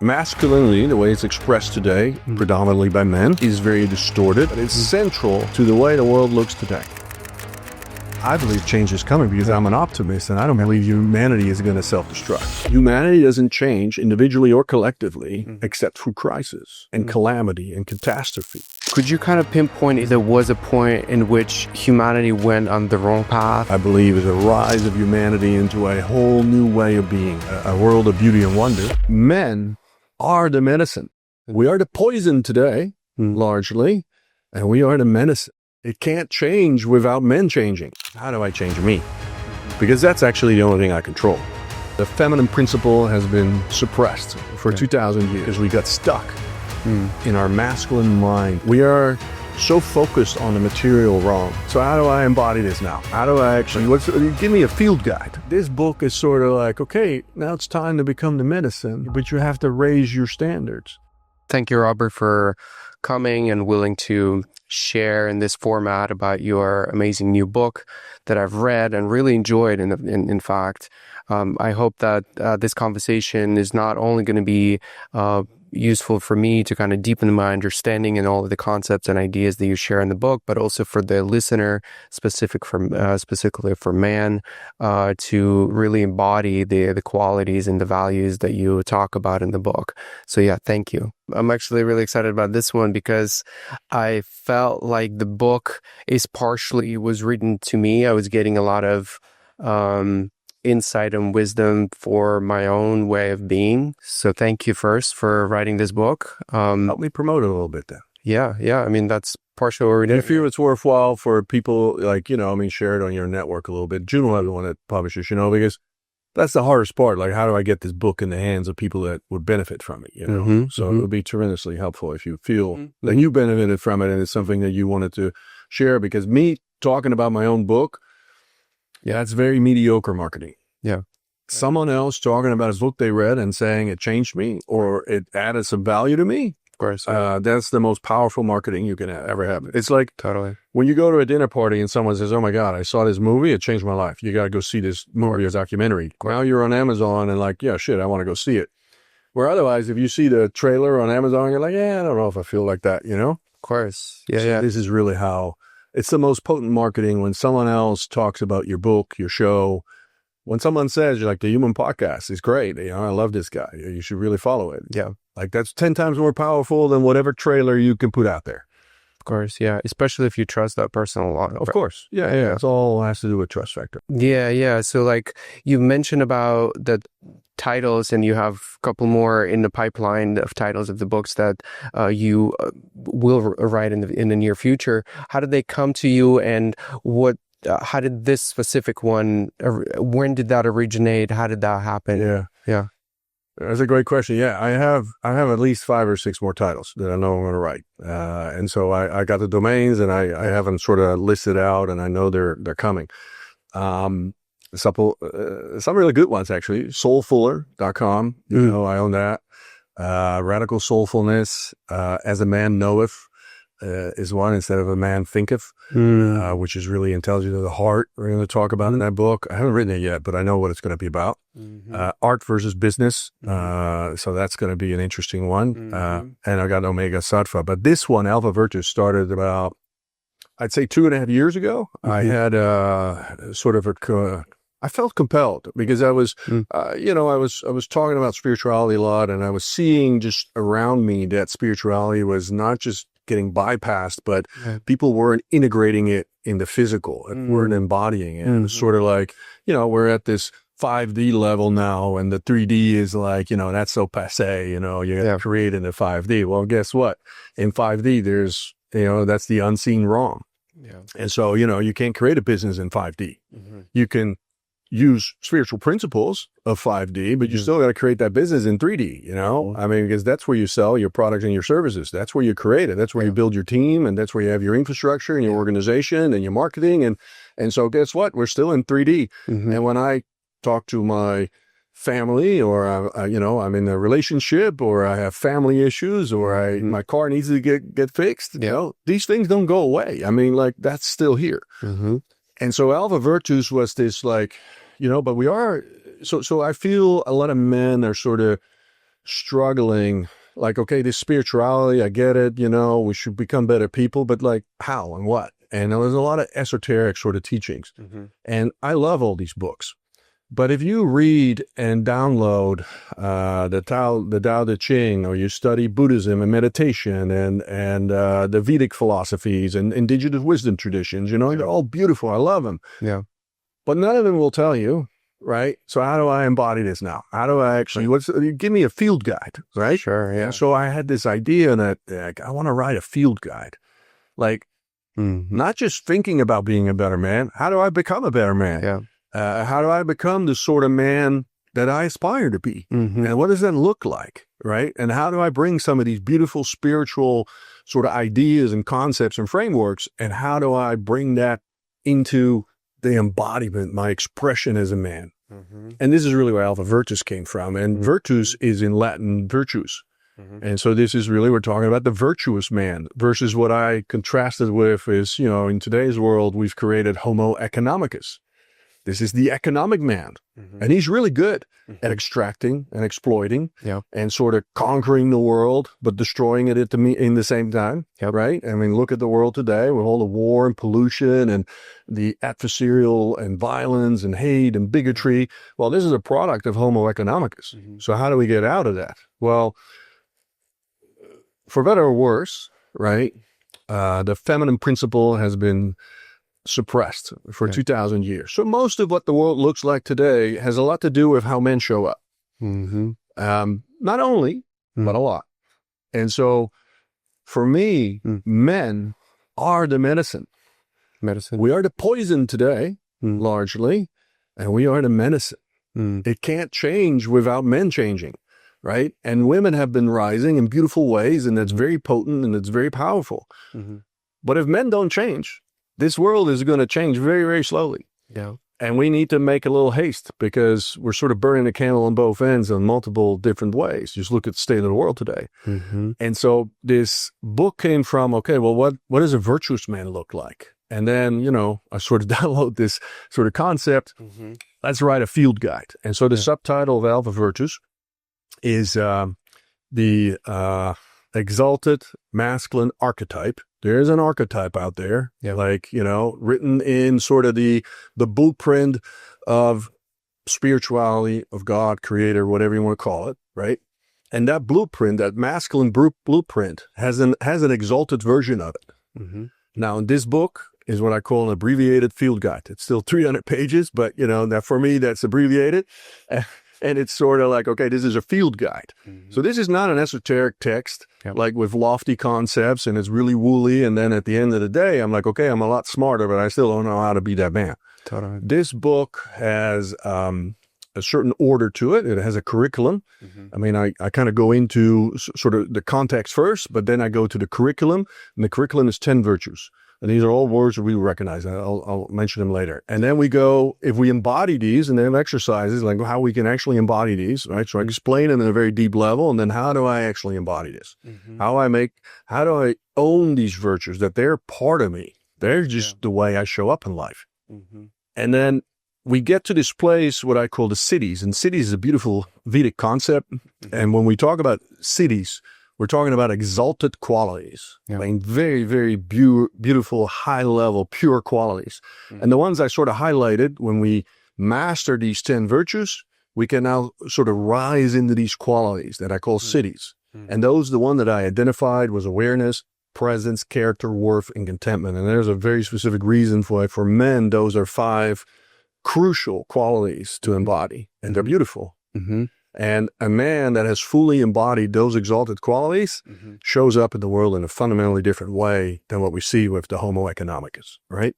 Masculinity, the way it's expressed today, predominantly by men, is very distorted, but it's central to the way the world looks today. I believe change is coming because I'm an optimist, and I don't believe humanity is going to self-destruct. Humanity doesn't change individually or collectively except through crisis and calamity and catastrophe. Could you kind of pinpoint if there was a point in which humanity went on the wrong path? I believe is a rise of humanity into a whole new way of being, a world of beauty and wonder. Men are the medicine. We are the poison today, largely, and we are the medicine. It can't change without men changing. How do I change me? Because that's actually the only thing I control. The feminine principle has been suppressed for 2,000 years because we got stuck in our masculine mind. We are so focused on the material wrong. So how do I embody this now? How do I actually, give me a field guide. This book is sort of like, okay, now it's time to become the medicine, but you have to raise your standards. Thank you, Robert, for coming and willing to share in this format about your amazing new book that I've read and really enjoyed. In fact, I hope that this conversation is not only going to be useful for me to kind of deepen my understanding in all of the concepts and ideas that you share in the book, but also for the listener, specifically for man, to really embody the qualities and the values that you talk about in the book. So yeah, thank you. I'm actually really excited about this one because I felt like the book was written to me. I was getting a lot of insight and wisdom for my own way of being. So thank you first for writing this book. Help me promote it a little bit then. Yeah. I mean, that's partially what we did. If you feel it's worthwhile for people, like, share it on your network a little bit. June will have the one that publishes, because that's the hardest part. Like, how do I get this book in the hands of people that would benefit from it, So it would be tremendously helpful if you feel that you benefited from it and it's something that you wanted to share. Because me talking about my own book, it's very mediocre marketing. Yeah. Someone else talking about his book they read and saying it changed me or it added some value to me. Of course. That's the most powerful marketing you can ever have. It's like totally when you go to a dinner party and someone says, "Oh my God, I saw this movie. It changed my life. You got to go see this movie or documentary." Now you're on Amazon and like, yeah, shit, I want to go see it. Where otherwise, if you see the trailer on Amazon, you're like, yeah, I don't know if I feel like that, Of course. Yeah, so this is really how it's the most potent marketing when someone else talks about your book, your show. When someone says, you're like, the Human Podcast is great. I love this guy. You should really follow it. Yeah. Like that's 10 times more powerful than whatever trailer you can put out there. Of course. Yeah. Especially if you trust that person a lot. Of course. Yeah. It's all has to do with trust factor. Yeah. So like you mentioned about the titles and you have a couple more in the pipeline of titles of the books that you will write in the near future. How did they come to you and how did this specific one, when did that originate? How did that happen? Yeah. That's a great question. Yeah, I have at least 5 or 6 more titles that I know I'm going to write. And so I got the domains and I have them sort of listed out and I know they're coming. Some really good ones actually. Soulfuller.com. I own that. Radical Soulfulness, As a Man Knoweth. Is one instead of A Man Thinketh, which is really intelligent of the heart. We're going to talk about in that book. I haven't written it yet, but I know what it's going to be about. Art versus business. So that's going to be an interesting one. And I got Omega Sattva. But this one, Alpha Virtus, started about, I'd say 2.5 years ago. I had I felt compelled because I was, I was talking about spirituality a lot and I was seeing just around me that spirituality was not just getting bypassed, but people weren't integrating it in the physical and weren't embodying it. It was sort of like, we're at this 5D level now and the 3D is like, that's so passe, you got to create in the 5D. Well, guess what? In 5D, there's, that's the unseen wrong. Yeah. And so, you can't create a business in 5D. You can use spiritual principles of 5D, but you still got to create that business in 3D, I mean, because that's where you sell your products and your services. That's where you create it. That's where you build your team and that's where you have your infrastructure and your organization and your marketing. And so guess what? We're still in 3D. And when I talk to my family or, I'm in a relationship or I have family issues or my car needs to get fixed, these things don't go away. I mean, like that's still here. And so Alpha Virtus was this like, but we are, so I feel a lot of men are sort of struggling, like, okay, this spirituality, I get it, we should become better people, but like how and what? And there's a lot of esoteric sort of teachings. And I love all these books. But if you read and download the Tao Te Ching, or you study Buddhism and meditation and the Vedic philosophies and indigenous wisdom traditions, they're all beautiful. I love them. Yeah. But none of them will tell you, right? So how do I embody this now? How do I actually, give me a field guide, right? Sure, yeah. So I had this idea that I want to write a field guide. Like, not just thinking about being a better man. How do I become a better man? Yeah. How do I become the sort of man that I aspire to be? And what does that look like, right? And how do I bring some of these beautiful spiritual sort of ideas and concepts and frameworks, and how do I bring that into the embodiment, my expression as a man? And this is really where Alpha Virtus came from. And virtus is in Latin virtus. And so this is really, we're talking about the virtuous man versus what I contrasted with is, in today's world, we've created Homo economicus. This is the economic man. And he's really good at extracting and exploiting and sort of conquering the world, but destroying it in the same time, right? I mean, look at the world today with all the war and pollution and the adversarial and violence and hate and bigotry. Well, this is a product of Homo economicus. So how do we get out of that? Well, for better or worse, right, the feminine principle has been suppressed for 2,000 years. So most of what the world looks like today has a lot to do with how men show up. Not only, but a lot. And so for me, men are the medicine. We are the poison today, largely, and we are the medicine. It can't change without men changing, right? And women have been rising in beautiful ways, and that's very potent and it's very powerful. But if men don't change, this world is going to change very, very slowly. Yeah. And we need to make a little haste because we're sort of burning the candle on both ends in multiple different ways. Just look at the state of the world today. And so this book came from, okay, well, what does a virtuous man look like? And then, I sort of download this sort of concept. Let's write a field guide. And so the subtitle of Alpha Virtus is the exalted masculine archetype. There's an archetype out there, like, written in sort of the blueprint of spirituality, of God, creator, whatever you want to call it, right? And that blueprint, that masculine blueprint, has an exalted version of it. Now, this book is what I call an abbreviated field guide. It's still 300 pages, but, that for me, that's abbreviated. And it's sort of like, okay, this is a field guide. So this is not an esoteric text, like with lofty concepts, and it's really woolly. And then at the end of the day, I'm like, okay, I'm a lot smarter, but I still don't know how to be that man. Totally. This book has a certain order to it. It has a curriculum. I mean, I kind of go into sort of the context first, but then I go to the curriculum, and the curriculum is 10 virtues. And these are all words that we recognize. I'll mention them later. And then we go, if we embody these, and then exercises, like how we can actually embody these, right? So I explain them at a very deep level. And then how do I actually embody this? How do I own these virtues, that they're part of me? They're just the way I show up in life. And then we get to this place, what I call the cities. And cities is a beautiful Vedic concept. And when we talk about cities, we're talking about exalted qualities, like very, very beautiful, high-level, pure qualities. And the ones I sort of highlighted, when we master these 10 virtues, we can now sort of rise into these qualities that I call cities. And the one that I identified was awareness, presence, character, worth, and contentment. And there's a very specific reason for it. For men, those are 5 crucial qualities to embody, and they're beautiful. And a man that has fully embodied those exalted qualities shows up in the world in a fundamentally different way than what we see with the Homo economicus, right?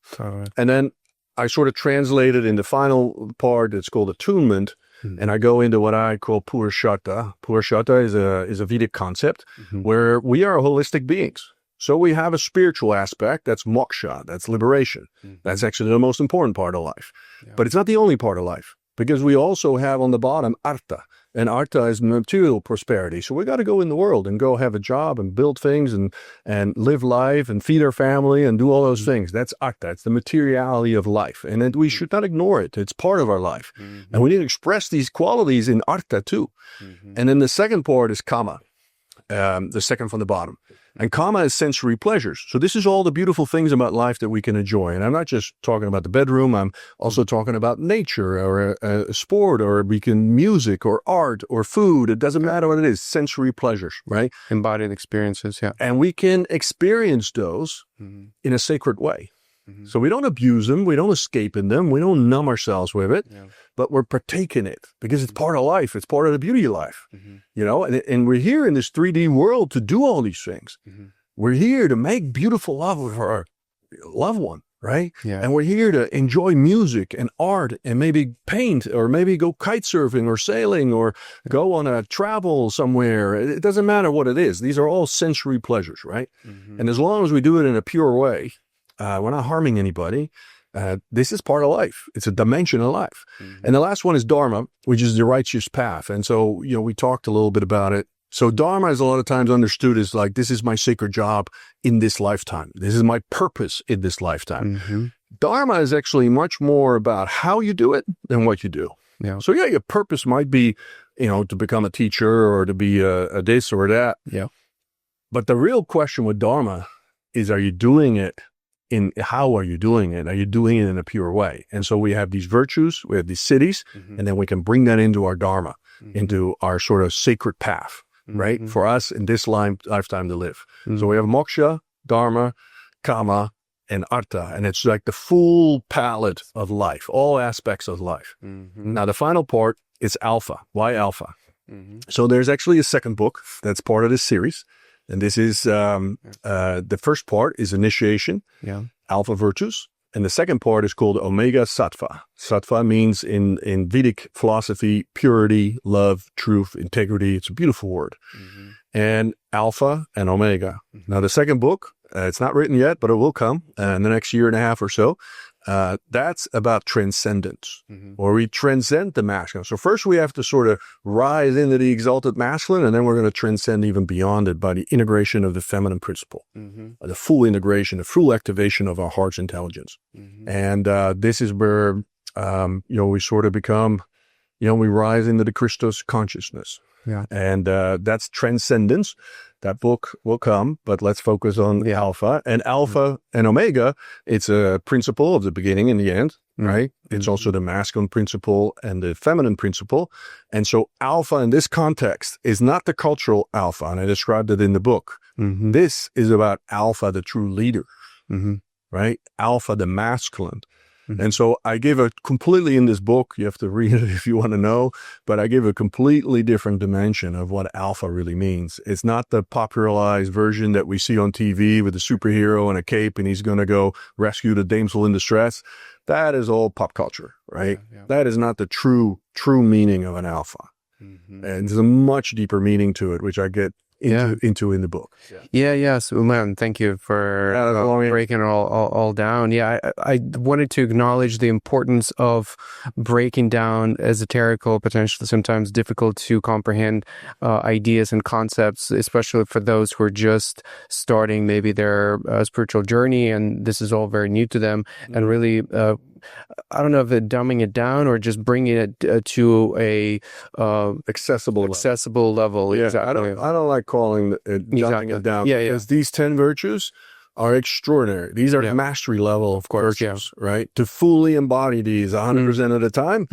And then I sort of translated in the final part that's called attunement, and I go into what I call Purushata. Purushata is a Vedic concept where we are holistic beings. So we have a spiritual aspect, that's moksha, that's liberation. That's actually the most important part of life. But it's not the only part of life, because we also have on the bottom artha. And artha is material prosperity. So we got to go in the world and go have a job and build things and live life and feed our family and do all those things. That's artha. It's the materiality of life. And then we should not ignore it. It's part of our life. And we need to express these qualities in artha too. And then the second part is kama, the second from the bottom. And kama is sensory pleasures. So this is all the beautiful things about life that we can enjoy. And I'm not just talking about the bedroom. I'm also talking about nature or a sport, or music or art or food. It doesn't matter what it is. Sensory pleasures, right? Embodied experiences, yeah. And we can experience those in a sacred way. So we don't abuse them. We don't escape in them. We don't numb ourselves with it, but we're partaking it because it's part of life. It's part of the beauty of life, you know, and we're here in this 3D world to do all these things. We're here to make beautiful love with our loved one, right? Yeah. And we're here to enjoy music and art and maybe paint or maybe go kite surfing or sailing or go on a travel somewhere. It doesn't matter what it is. These are all sensory pleasures, right? And as long as we do it in a pure way, we're not harming anybody. This is part of life. It's a dimension of life. And the last one is dharma, which is the righteous path. And so, you know, we talked a little bit about it. So dharma is a lot of times understood as like, this is my sacred job in this lifetime. This is my purpose in this lifetime. Dharma is actually much more about how you do it than what you do. Yeah. So yeah, your purpose might be, you know, to become a teacher or to be a this or that. Yeah. But the real question with dharma is, are you doing it how are you doing it? Are you doing it in a pure way? And so we have these virtues, we have these cities, and then we can bring that into our dharma, into our sort of sacred path, right? For us in this lifetime to live. So we have moksha, dharma, kama, and artha. And it's like the full palette of life, all aspects of life. Now the final part is alpha. Why alpha? So there's actually a second book that's part of this series. And this is, the first part is initiation, alpha virtues. And the second part is called omega sattva. Sattva means in Vedic philosophy, purity, love, truth, integrity. It's a beautiful word. And alpha and omega. Now the second book, it's not written yet, but it will come in the next year and a half or so. That's about transcendence, or we transcend the masculine. So first we have to sort of rise into the exalted masculine, and then we're going to transcend even beyond it by the integration of the feminine principle, the full integration, the full activation of our heart's intelligence. And this is where, you know, we sort of become, you know, we rise into the Christos consciousness. And that's transcendence. That book will come, but let's focus on the alpha. And alpha and omega, it's a principle of the beginning and the end, right? It's also the masculine principle and the feminine principle. And so alpha in this context is not the cultural alpha, and I described it in the book. This is about alpha, the true leader, right? Alpha, the masculine. And so I give a completely, in this book, you have to read it if you want to know, but I give a completely different dimension of what alpha really means. It's not the popularized version that we see on TV with a superhero and a cape and he's going to go rescue the damsel in distress. That is all pop culture, right? That is not the true meaning of an alpha. And there's a much deeper meaning to it, which I get into in the book. So man, thank you for breaking it all down. I wanted to acknowledge the importance of breaking down esoterical, potentially sometimes difficult to comprehend ideas and concepts, especially for those who are just starting maybe their spiritual journey, and this is all very new to them. And really, I don't know if it's dumbing it down or just bringing it to a accessible level. Yeah, exactly. I don't like calling it dumbing it down because these 10 virtues are extraordinary. These are mastery level of virtues, right? To fully embody these 100% of the time,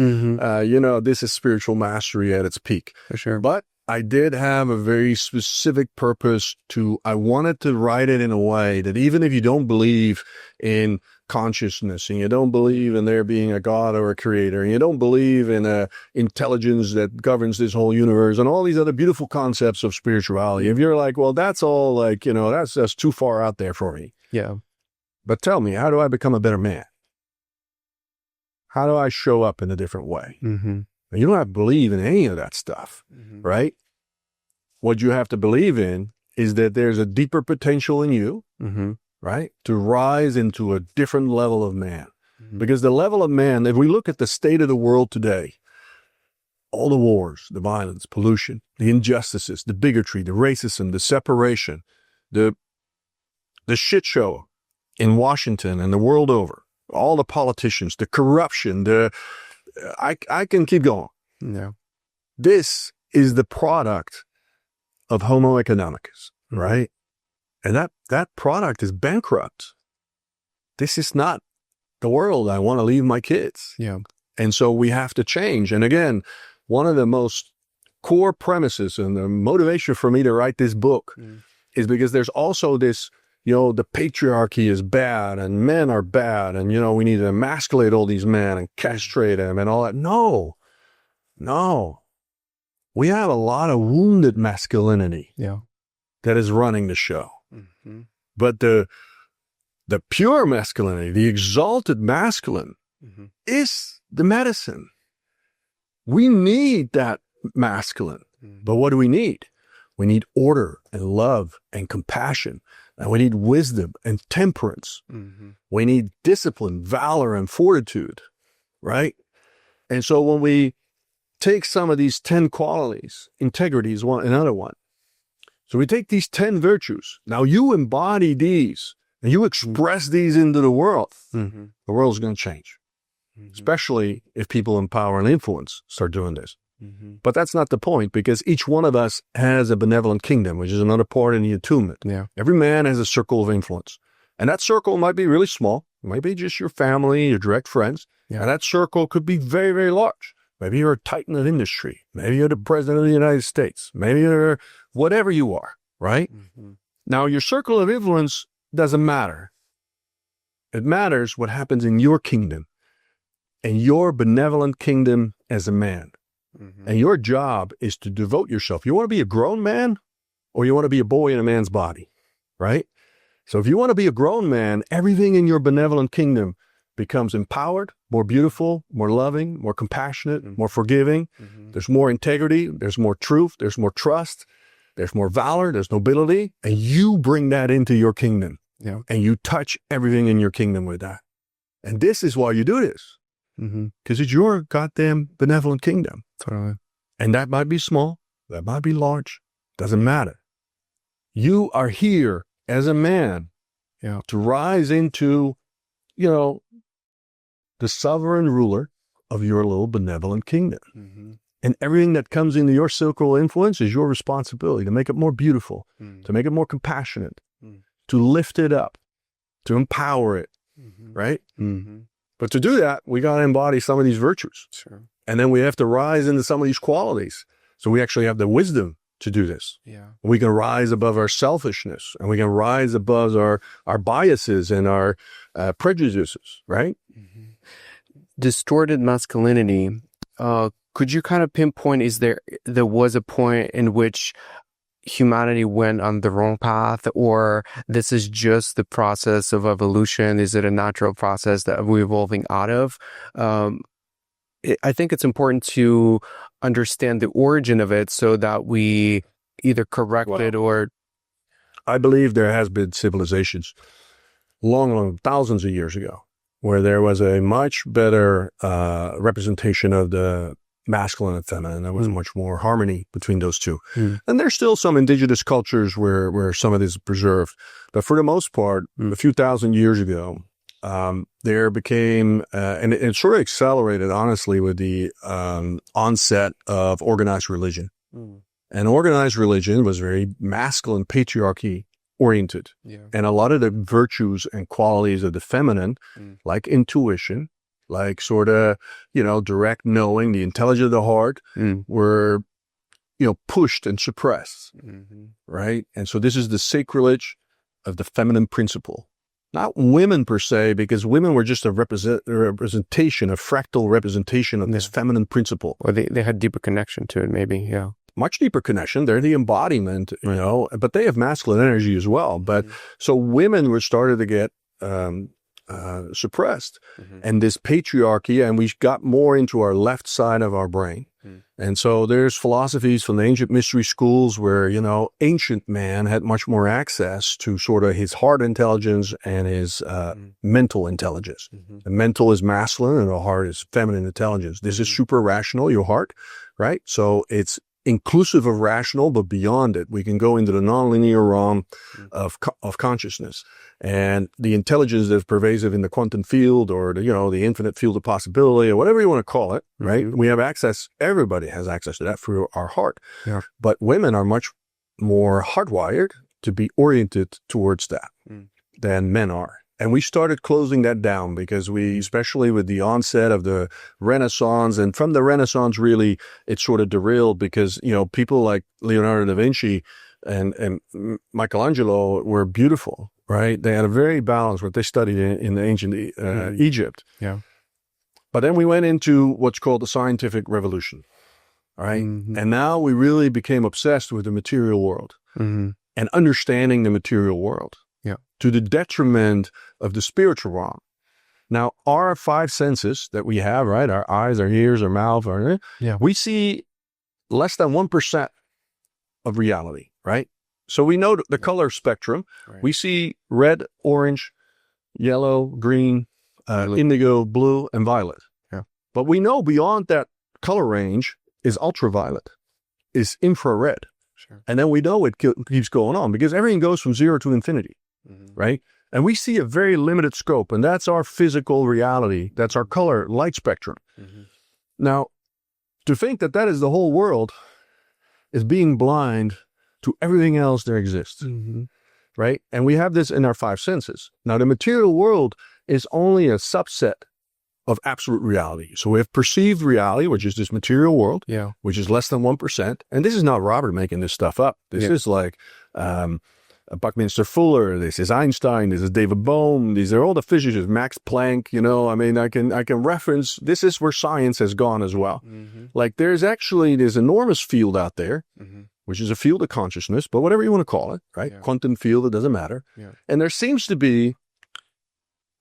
you know, this is spiritual mastery at its peak. For sure. But I did have a very specific purpose I wanted to write it in a way that even if you don't believe in consciousness and you don't believe in there being a God or a creator and you don't believe in a intelligence that governs this whole universe and all these other beautiful concepts of spirituality, if you're like, well, that's all like, you know, that's too far out there for me. Yeah. But tell me, how do I become a better man? How do I show up in a different way? You don't have to believe in any of that stuff, right? What you have to believe in is that there's a deeper potential in you, right? To rise into a different level of man. Because the level of man, if we look at the state of the world today, all the wars, the violence, pollution, the injustices, the bigotry, the racism, the separation, the shit show in Washington and the world over, all the politicians, the corruption, I can keep going. Yeah. This is the product of Homo economicus, right? And that product is bankrupt. This is not the world I want to leave my kids. Yeah. And so we have to change. And again, one of the most core premises and the motivation for me to write this book is because there's also this, the patriarchy is bad and men are bad and, we need to emasculate all these men and castrate them and all that. No. We have a lot of wounded masculinity that is running the show. Mm-hmm. But the pure masculinity, the exalted masculine is the medicine. We need that masculine. But what do we need? We need order and love and compassion. And we need wisdom and temperance. We need discipline, valor, and fortitude, right? And so when we take some of these 10 qualities, integrity is another one. So we take these 10 virtues. Now you embody these and you express these into the world. The world's going to change, especially if people in power and influence start doing this. But that's not the point, because each one of us has a benevolent kingdom, which is another part in the attunement. Yeah. Every man has a circle of influence. And that circle might be really small. It might be just your family, your direct friends. Yeah. And that circle could be very, very large. Maybe you're a titan of industry. Maybe you're the president of the United States. Maybe you're whatever you are, right? Now, your circle of influence doesn't matter. It matters what happens in your kingdom and your benevolent kingdom as a man. And your job is to devote yourself. You want to be a grown man or you want to be a boy in a man's body, right? So if you want to be a grown man, everything in your benevolent kingdom becomes empowered, more beautiful, more loving, more compassionate, more forgiving. There's more integrity. There's more truth. There's more trust. There's more valor. There's nobility. And you bring that into your kingdom. Yeah. And you touch everything in your kingdom with that. And this is why you do this. Because it's your goddamn benevolent kingdom. Totally. And that might be small. That might be large. Doesn't matter. You are here as a man to rise into, the sovereign ruler of your little benevolent kingdom. And everything that comes into your circle of influence is your responsibility to make it more beautiful, to make it more compassionate, to lift it up, to empower it, right? But to do that, we got to embody some of these virtues. Sure. And then we have to rise into some of these qualities. So we actually have the wisdom to do this. Yeah. We can rise above our selfishness, and we can rise above our biases and our prejudices, right? Distorted masculinity. Could you kind of pinpoint, there was a point in which humanity went on the wrong path, or this is just the process of evolution? Is it a natural process that we're evolving out of? I think it's important to understand the origin of it so that we either correct it or... I believe there has been civilizations long thousands of years ago where there was a much better representation of the masculine and feminine. There was much more harmony between those two. And there's still some indigenous cultures where some of this is preserved. But for the most part, a few thousand years ago, there became, and it sort of accelerated, honestly, with the onset of organized religion. And organized religion was very masculine, patriarchy oriented. And a lot of the virtues and qualities of the feminine, like intuition, like sort of, direct knowing, the intelligence of the heart, were, pushed and suppressed, right? And so this is the sacrilege of the feminine principle. Not women per se, because women were just a representation, a fractal representation of this feminine principle. Or they had deeper connection to it, maybe, Much deeper connection. They're the embodiment, but they have masculine energy as well. But so women were started to get suppressed, and this patriarchy, and we got more into our left side of our brain. And so there's philosophies from the ancient mystery schools where, ancient man had much more access to sort of his heart intelligence and his mental intelligence. The mental is masculine and the heart is feminine intelligence. This is super rational, your heart, right? So it's inclusive of rational, but beyond it, we can go into the nonlinear realm of consciousness, and the intelligence that's pervasive in the quantum field, or the infinite field of possibility, or whatever you want to call it, right? We have access. Everybody has access to that through our heart. Yeah. But women are much more hardwired to be oriented towards that than men are. And we started closing that down because especially with the onset of the Renaissance, and from the Renaissance, really, it sort of derailed because, people like Leonardo da Vinci and Michelangelo were beautiful, right? They had a very balanced, what they studied in the ancient Egypt. Yeah. But then we went into what's called the scientific revolution, right? And now we really became obsessed with the material world and understanding the material world. To the detriment of the spiritual realm. Now, our five senses that we have, right? Our eyes, our ears, our mouth, we see less than 1% of reality, right? So we know the color spectrum. Right. We see red, orange, yellow, green, indigo, blue, and violet. Yeah. But we know beyond that color range is ultraviolet, is infrared. Sure. And then we know it keeps going on because everything goes from 0 to infinity. Right? And we see a very limited scope, and that's our physical reality. That's our color light spectrum. Now, to think that that is the whole world is being blind to everything else that exists. Right? And we have this in our five senses. Now, the material world is only a subset of absolute reality. So we have perceived reality, which is this material world, which is less than 1%. And this is not Robert making this stuff up. This is like Buckminster Fuller, this is Einstein, this is David Bohm, these are all the physicists, Max Planck, I can reference, this is where science has gone as well. Like there's actually this enormous field out there, which is a field of consciousness, but whatever you want to call it, right? Yeah. Quantum field, it doesn't matter. Yeah. And there seems to be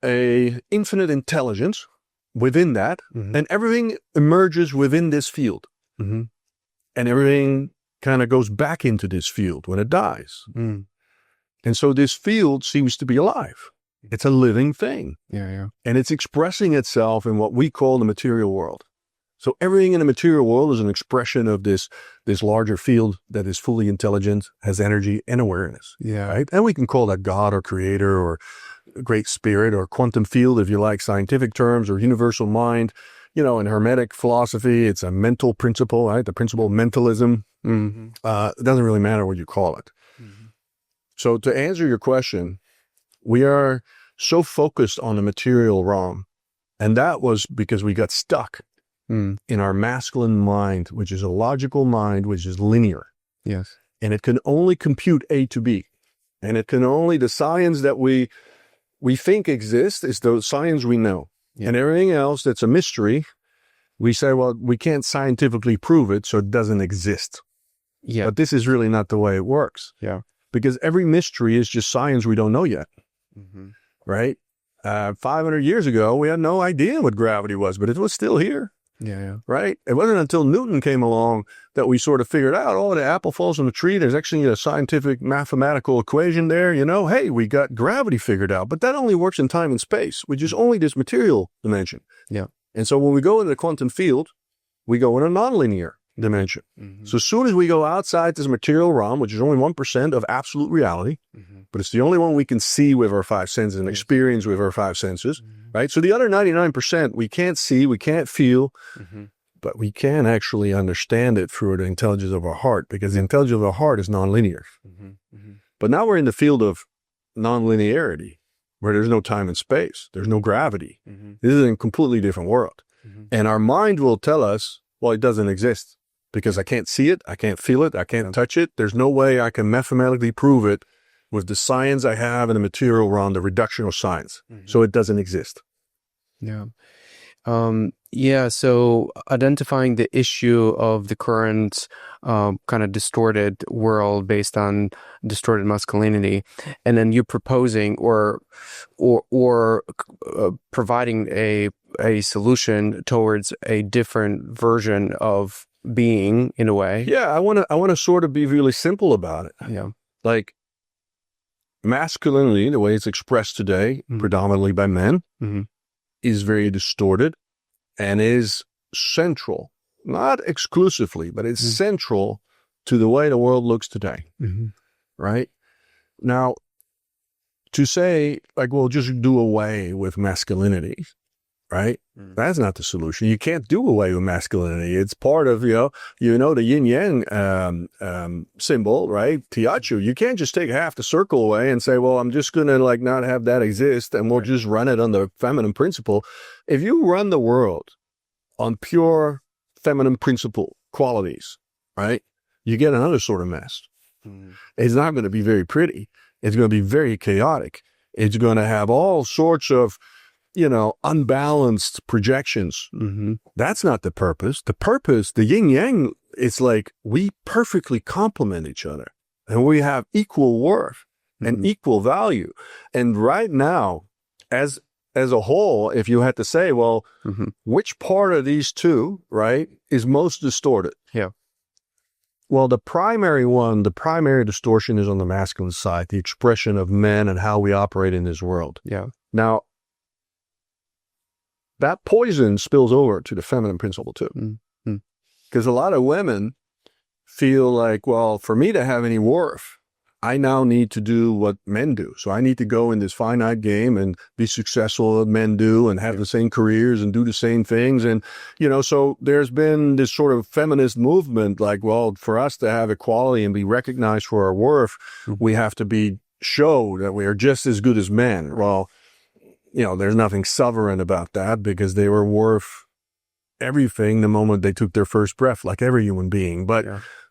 a infinite intelligence within that, and everything emerges within this field. And everything kind of goes back into this field when it dies. And so this field seems to be alive. It's a living thing. And it's expressing itself in what we call the material world. So everything in the material world is an expression of this larger field that is fully intelligent, has energy and awareness. Right? And we can call that God or creator or great spirit or quantum field, if you like scientific terms, or universal mind. In Hermetic philosophy, it's a mental principle, right? The principle of mentalism. It doesn't really matter what you call it. So to answer your question, we are so focused on the material realm, and that was because we got stuck in our masculine mind, which is a logical mind, which is linear. Yes. And it can only compute A to B. And it can only, the science that we think exists is the science we know. And everything else that's a mystery, we say, well, we can't scientifically prove it, so it doesn't exist. But this is really not the way it works. Because every mystery is just science we don't know yet, right? 500 years ago, we had no idea what gravity was, but it was still here, right? It wasn't until Newton came along that we sort of figured out, oh, the apple falls on the tree. There's actually a scientific mathematical equation there. Hey, we got gravity figured out, but that only works in time and space, which is only this material dimension. And so when we go into the quantum field, we go in a nonlinear dimension. So as soon as we go outside this material realm, which is only 1% of absolute reality, but it's the only one we can see with our five senses and experience with our five senses, right? So the other 99% we can't see, we can't feel, but we can actually understand it through the intelligence of our heart, because the intelligence of our heart is nonlinear. But now we're in the field of nonlinearity, where there's no time and space, there's no gravity. This is a completely different world. And our mind will tell us, well, it doesn't exist. Because I can't see it, I can't feel it, I can't touch it. There's no way I can mathematically prove it with the science I have in the material realm, the reductional science. So it doesn't exist. So identifying the issue of the current kind of distorted world based on distorted masculinity, and then you proposing or providing a solution towards a different version of being, in a way. I want to sort of be really simple about it. Like masculinity, the way it's expressed today, predominantly by men, is very distorted and is central not exclusively, but it's Mm-hmm. central to the way the world looks today, Mm-hmm. right? Now, to say, like, well, just do away with masculinity, right? That's not the solution. You can't do away with masculinity. It's part of, the yin yang symbol, right? Tiachu. You can't just take half the circle away and say, well, I'm just going to like not have that exist and we'll just run it on the feminine principle. If you run the world on pure feminine principle qualities, right? You get another sort of mess. It's not going to be very pretty. It's going to be very chaotic. It's going to have all sorts of, unbalanced projections. Mm-hmm. That's not the purpose. The purpose, the yin yang, it's like we perfectly complement each other and we have equal worth and equal value. And right now, as a whole, if you had to say, well, which part of these two, right, is most distorted? Yeah. Well, the primary distortion is on the masculine side, the expression of men and how we operate in this world. Yeah. Now, that poison spills over to the feminine principle too. Because a lot of women feel like, well, for me to have any worth, I now need to do what men do. So I need to go in this finite game and be successful as men do and have the same careers and do the same things. And, so there's been this sort of feminist movement like, well, for us to have equality and be recognized for our worth, we have to show that we are just as good as men. Well, there's nothing sovereign about that because they were worth everything the moment they took their first breath, like every human being. But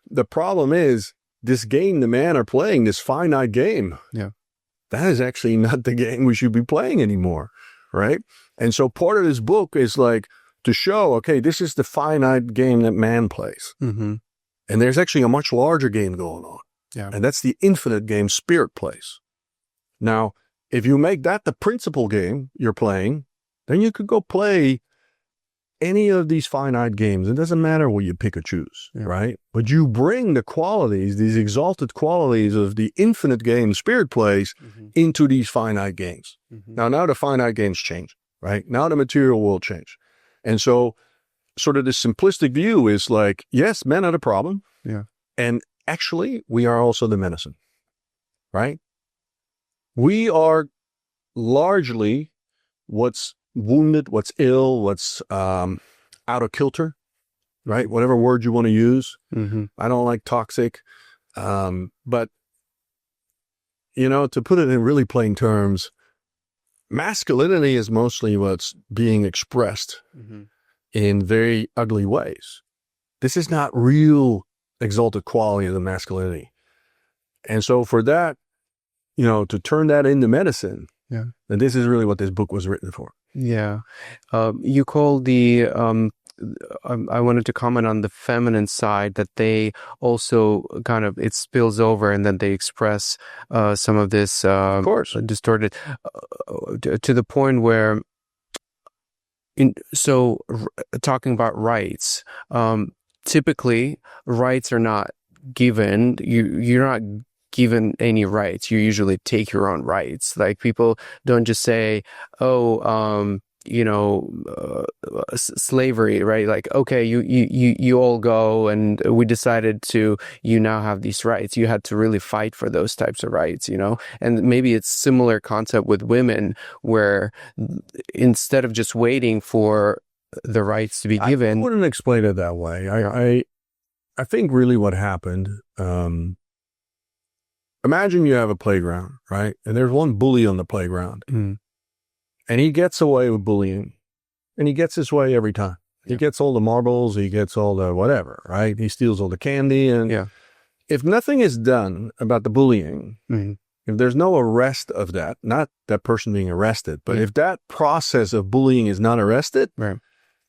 the problem is this game the men are playing, this finite game, that is actually not the game we should be playing anymore, right? And so part of this book is like to show, okay, this is the finite game that man plays. Mm-hmm. And there's actually a much larger game going on. Yeah. And that's the infinite game spirit plays. Now, if you make that the principal game you're playing, then you could go play any of these finite games. It doesn't matter what you pick or choose, right? But you bring the qualities, these exalted qualities of the infinite game spirit plays into these finite games. Now the finite games change, right? Now the material will change. And so sort of this simplistic view is like, yes, men are the problem. Yeah. And actually, we are also the medicine, right? We are largely what's wounded, what's ill, what's out of kilter, right? Whatever word you want to use. I don't like toxic. But, to put it in really plain terms, masculinity is mostly what's being expressed in very ugly ways. This is not real exalted quality of the masculinity. And so for that, to turn that into medicine, then this is really what this book was written for. Yeah. You called I wanted to comment on the feminine side that they also kind of, it spills over and then they express some of this Of course. distorted to the point where, talking about rights, typically rights are not given. You're not given any rights. You usually take your own rights. Like people don't just say, slavery, right? Like, okay, you all go and we decided you now have these rights. You had to really fight for those types of rights, and maybe it's similar concept with women where instead of just waiting for the rights to be given. I wouldn't explain it that way. I think really what happened, imagine you have a playground, right? And there's one bully on the playground. And he gets away with bullying. And he gets his way every time. He gets all the marbles. He gets all the whatever, right? He steals all the candy. And if nothing is done about the bullying, if there's no arrest of that, not that person being arrested, but if that process of bullying is not arrested,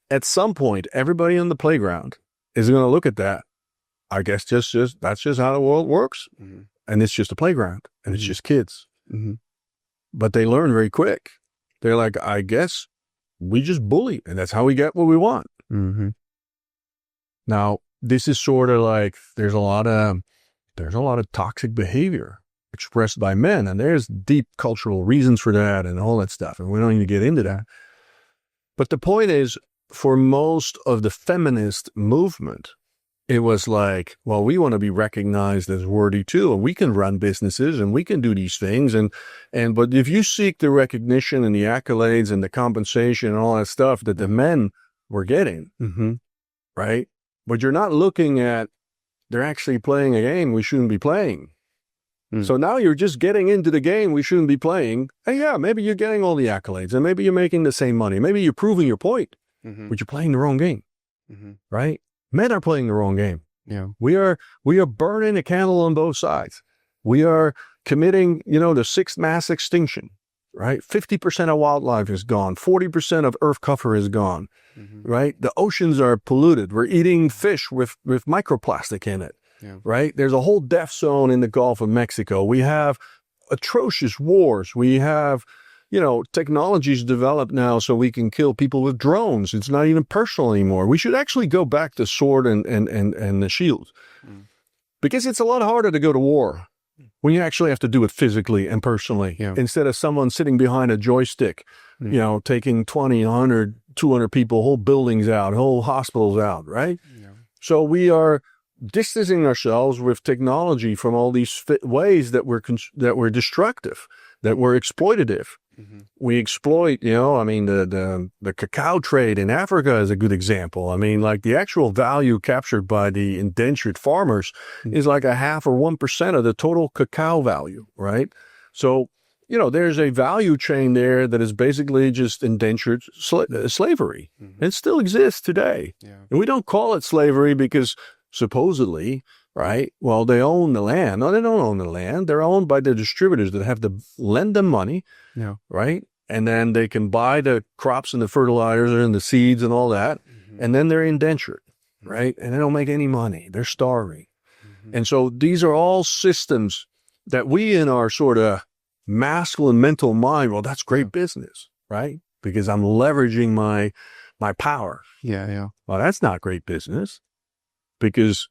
at some point, everybody on the playground is going to look at that. I guess just that's just how the world works. And it's just a playground and it's just kids. But they learn very quick. They're like, I guess we just bully and that's how we get what we want. Now, this is sort of like, there's a lot of toxic behavior expressed by men, and there's deep cultural reasons for that and all that stuff. And we don't need to get into that. But the point is, for most of the feminist movement, it was like, well, we want to be recognized as worthy too, and we can run businesses and we can do these things. But if you seek the recognition and the accolades and the compensation and all that stuff that the men were getting, right? But you're not looking at, they're actually playing a game we shouldn't be playing. So now you're just getting into the game we shouldn't be playing. And yeah, maybe you're getting all the accolades and maybe you're making the same money. Maybe you're proving your point, but you're playing the wrong game, right? Men are playing the wrong game. Yeah. We are burning a candle on both sides. We are committing, the sixth mass extinction, right? 50% of wildlife is gone. 40% of earth cover is gone, right? The oceans are polluted. We're eating fish with microplastic in it. Yeah. Right? There's a whole death zone in the Gulf of Mexico. We have atrocious wars. We have, technologies developed now so we can kill people with drones. It's not even personal anymore. We should actually go back to sword and the shield. Because it's a lot harder to go to war when you actually have to do it physically and personally instead of someone sitting behind a joystick, taking 20, 100, 200 people, whole buildings out, whole hospitals out, right? Yeah. So we are distancing ourselves with technology from all these ways that we're destructive, that we're exploitative. We exploit, the cacao trade in Africa is a good example. I mean, like the actual value captured by the indentured farmers is like 0.5 or 1% of the total cacao value, right? So, there's a value chain there that is basically just indentured slavery. It still exists today. Yeah. And we don't call it slavery because supposedly, right? Well, they own the land. No, they don't own the land. They're owned by the distributors that have to lend them money, right? And then they can buy the crops and the fertilizers and the seeds and all that. And then they're indentured, right? And they don't make any money. They're starving. And so these are all systems that we in our sort of masculine mental mind, well, that's great business, right? Because I'm leveraging my power. Yeah. Well, that's not great business. Because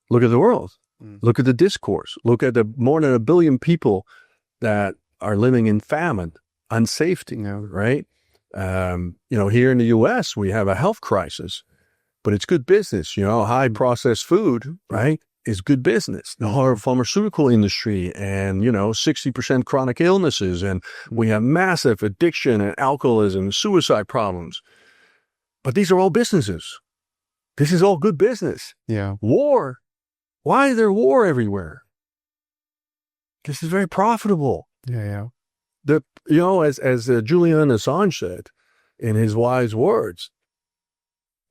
look at the world, look at the discourse, look at the more than 1 billion people that are living in famine, unsafety, right? Here in the U.S., we have a health crisis, but it's good business. High processed food, right, is good business. The whole pharmaceutical industry and, 60% chronic illnesses. And we have massive addiction and alcoholism, suicide problems. But these are all businesses. This is all good business. Yeah. War. Why is there war everywhere? This is very profitable. Yeah. As Julian Assange said in his wise words,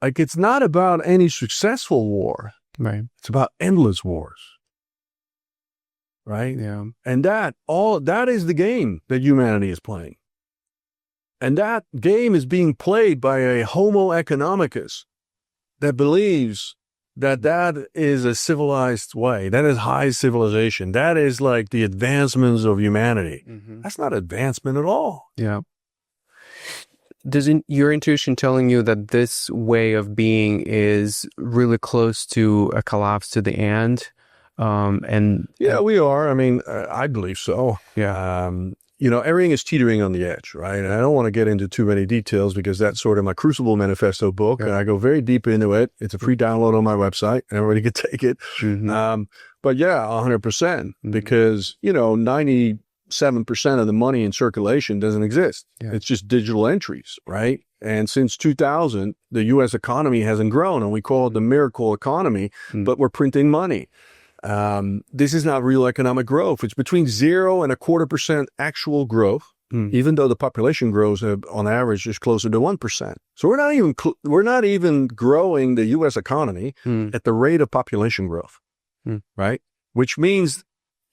like it's not about any successful war. Right. It's about endless wars. Right? Yeah. And that is the game that humanity is playing. And that game is being played by a homo economicus that believes that is a civilized way. That is high civilization. That is like the advancements of humanity. That's not advancement at all. Yeah. Does your intuition telling you that this way of being is really close to a collapse to the end? We are. I mean, I believe so. Yeah. Everything is teetering on the edge, right? And I don't want to get into too many details because that's sort of my Crucible Manifesto book. And I go very deep into it. It's a free download on my website. Everybody can take it. But yeah, 100% because, 97% of the money in circulation doesn't exist. Yeah. It's just digital entries, right? And since 2000, the U.S. economy hasn't grown and we call it the miracle economy, but we're printing money. This is not real economic growth. It's between 0 and 0.25% actual growth, even though the population grows on average just closer to 1%. So we're not even growing the U.S. economy at the rate of population growth, right? Which means,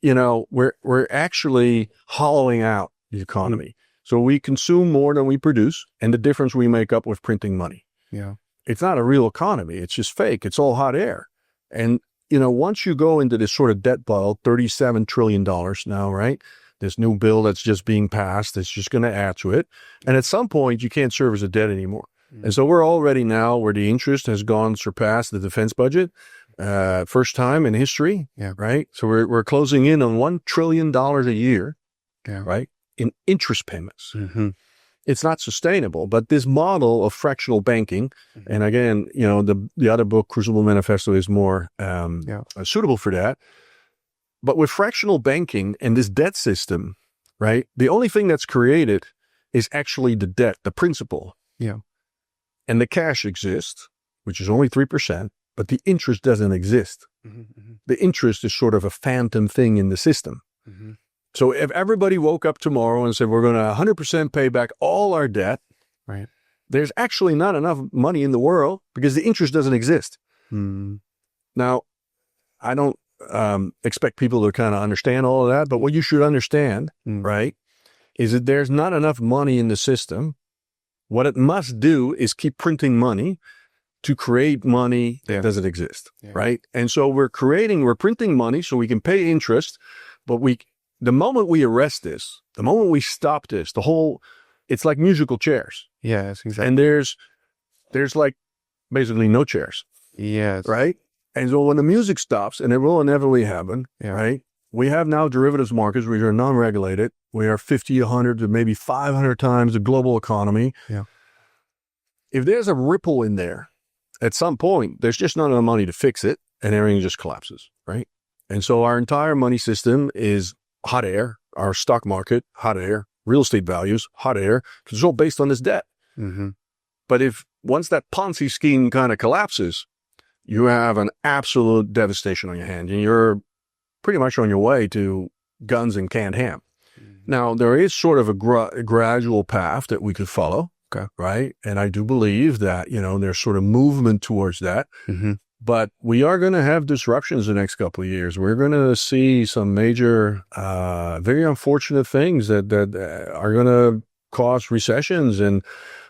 we're actually hollowing out the economy. So we consume more than we produce, and the difference we make up with printing money. Yeah, it's not a real economy. It's just fake. It's all hot air, and once you go into this sort of debt bubble, $37 trillion now, right? This new bill that's just being passed, that's just going to add to it. And at some point, you can't service a debt anymore. And so we're already now where the interest has surpassed the defense budget, first time in history, right? So we're closing in on $1 trillion a year, right? In interest payments. it's not sustainable. But this model of fractional banking, and again, the other book, Crucible Manifesto, is more suitable for that. But with fractional banking and this debt system, right, the only thing that's created is actually the debt, the principal. Yeah. And the cash exists, which is only 3%, but the interest doesn't exist. The interest is sort of a phantom thing in the system. So if everybody woke up tomorrow and said, we're going to 100% pay back all our debt, right, there's actually not enough money in the world because the interest doesn't exist. Now, I don't expect people to kind of understand all of that, but what you should understand, right, is that there's not enough money in the system. What it must do is keep printing money to create money that doesn't exist, right? And so we're printing money so we can pay interest, but the moment we arrest this, the moment we stop this, it's like musical chairs. Yes, exactly. And there's like basically no chairs. Yes. Right? And so when the music stops, and it will inevitably happen, right? We have now derivatives markets which are non-regulated. We are 50, 100 to maybe 500 times the global economy. Yeah. If there's a ripple in there, at some point, there's just not enough money to fix it, and everything just collapses, right? And so our entire money system is hot air. Our stock market, hot air. Real estate values, hot air. It's all based on this debt. But once that Ponzi scheme kind of collapses, you have an absolute devastation on your hand, and you're pretty much on your way to guns and canned ham. Now, there is sort of a gradual path that we could follow, right? And I do believe that, there's sort of movement towards that. But we are going to have disruptions the next couple of years. We're going to see some major, very unfortunate things that are going to cause recessions. And,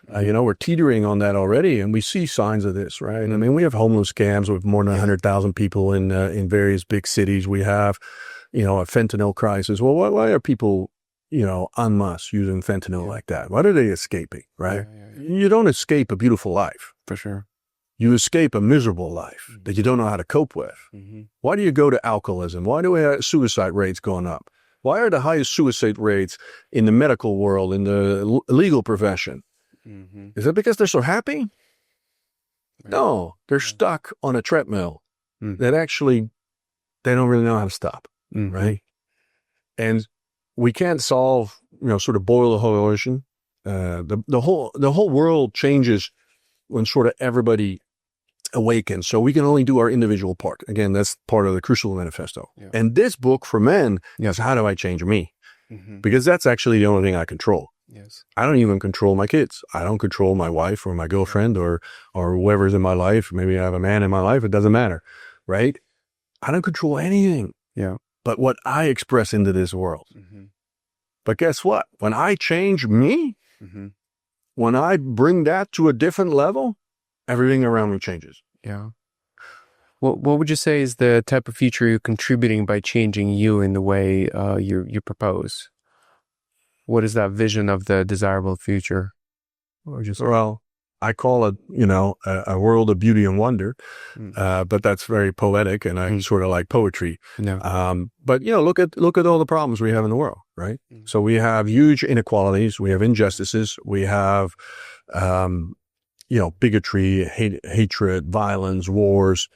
we're teetering on that already. And we see signs of this, right? I mean, we have homeless camps with more than 100,000 people in various big cities. We have, a fentanyl crisis. Well, why are people, en masse using fentanyl like that? Why are they escaping, right? You don't escape a beautiful life. For sure. You escape a miserable life that you don't know how to cope with. Why do you go to alcoholism? Why do we have suicide rates going up? Why are the highest suicide rates in the medical world, in the legal profession? Is it because they're so happy? No, they're stuck on a treadmill that actually they don't really know how to stop, right? And we can't solve, sort of boil the whole ocean. The whole world changes when sort of everybody awakens. So we can only do our individual part. Again, that's part of the Crucible Manifesto. And this book for men is how do I change me? Because that's actually the only thing I control. I don't even control my kids. I don't control my wife or my girlfriend or whoever's in my life. Maybe I have a man in my life. It doesn't matter, right? I don't control anything. But what I express into this world. But guess what? When I change me, when I bring that to a different level, everything around me changes. What would you say is the type of future you're contributing by changing you in the way you propose? What is that vision of the desirable future? Or just I call it, a world of beauty and wonder, but that's very poetic, and I sort of like poetry. But look at all the problems we have in the world, right? So we have huge inequalities, we have injustices, we have, bigotry, hatred, violence, wars.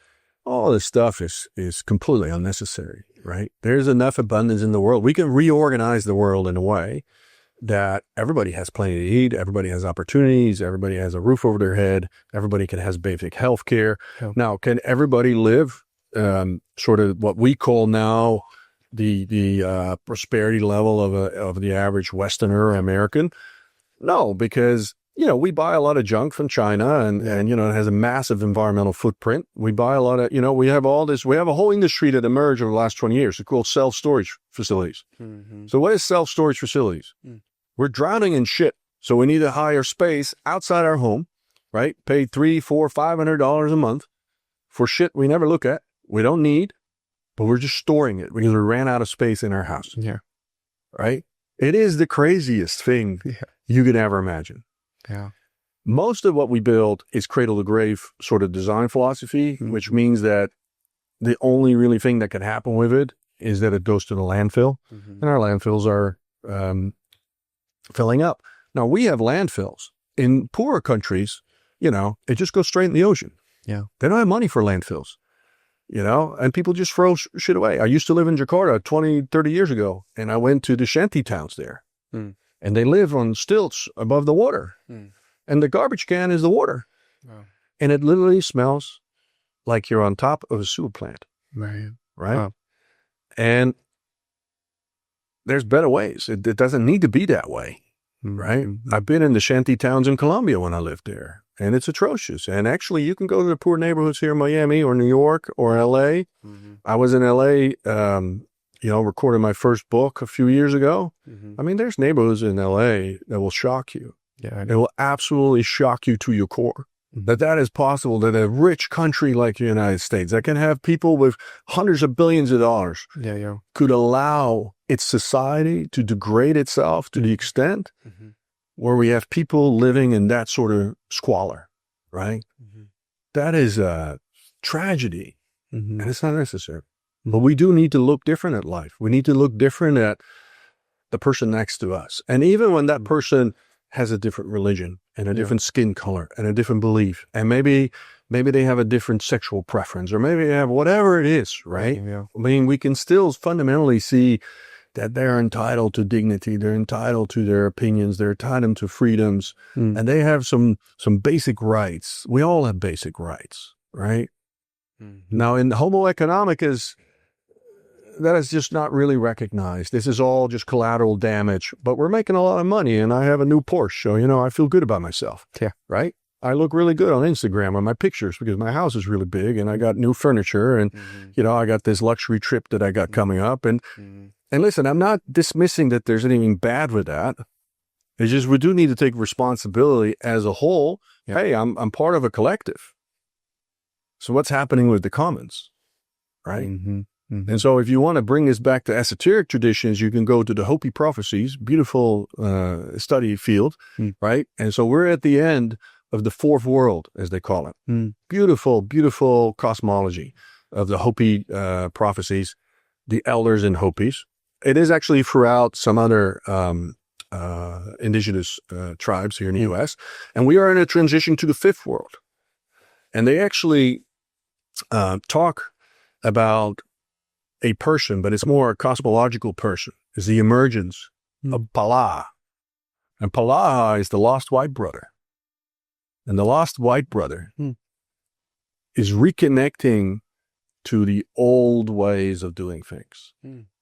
All this stuff is completely unnecessary, right? There's enough abundance in the world. We can reorganize the world in a way that everybody has plenty to eat, everybody has opportunities, everybody has a roof over their head, everybody has basic health care. Now, can everybody live sort of what we call now the prosperity level of the average Westerner or American? No, because we buy a lot of junk from China and it has a massive environmental footprint. We buy a lot of, we have a whole industry that emerged over the last 20 years. It's called self-storage facilities. So what is self-storage facilities? We're drowning in shit. So we need to hire space outside our home, right? Pay $300, $400, $500 a month for shit we never look at. We don't need, but we're just storing it because we ran out of space in our house. Right? It is the craziest thing you could ever imagine. Most of what we build is cradle to grave sort of design philosophy, which means that the only really thing that can happen with it is that it goes to the landfill, and our landfills are filling up. Now, we have landfills. In poorer countries, it just goes straight in the ocean. Yeah. They don't have money for landfills, and people just throw shit away. I used to live in Jakarta 20, 30 years ago, and I went to the shanty towns there. And they live on stilts above the water. And the garbage can is the water. Wow. And it literally smells like you're on top of a sewer plant. Right. Right? Wow. And there's better ways. It doesn't need to be that way. Right? I've been in the shanty towns in Colombia when I lived there, and it's atrocious. And actually, you can go to the poor neighborhoods here in Miami or New York or LA. I was in LA, recording my first book a few years ago. I mean, there's neighborhoods in LA that will shock you. Yeah, it will absolutely shock you to your core. That is possible, that a rich country like the United States that can have people with hundreds of billions of dollars could allow its society to degrade itself to the extent where we have people living in that sort of squalor, right? That is a tragedy, and it's not necessary. But we do need to look different at life. We need to look different at the person next to us. And even when that person has a different religion and a different skin color and a different belief, and maybe they have a different sexual preference, or maybe they have whatever it is, right? I mean, we can still fundamentally see that they're entitled to dignity, they're entitled to their opinions, they're entitled to freedoms, and they have some basic rights. We all have basic rights, right? Now, in Homo economicus, that is just not really recognized. This is all just collateral damage, but we're making a lot of money, and I have a new Porsche, so, I feel good about myself. Yeah. Right? I look really good on Instagram on my pictures because my house is really big, and I got new furniture, and, I got this luxury trip that I got coming up. And listen, I'm not dismissing that there's anything bad with that. It's just we do need to take responsibility as a whole. Yeah. Hey, I'm part of a collective. So what's happening with the commons, right? And so if you want to bring this back to esoteric traditions, you can go to the Hopi prophecies, beautiful study field, right? And so we're at the end of the fourth world, as they call it. Beautiful, beautiful cosmology of the Hopi prophecies, the elders and Hopis. It is actually throughout some other indigenous tribes here in the U.S., and we are in a transition to the fifth world. And they actually talk about a person, but it's more a cosmological person, is the emergence of Pala. And Pala is the lost white brother. And the lost white brother is reconnecting to the old ways of doing things,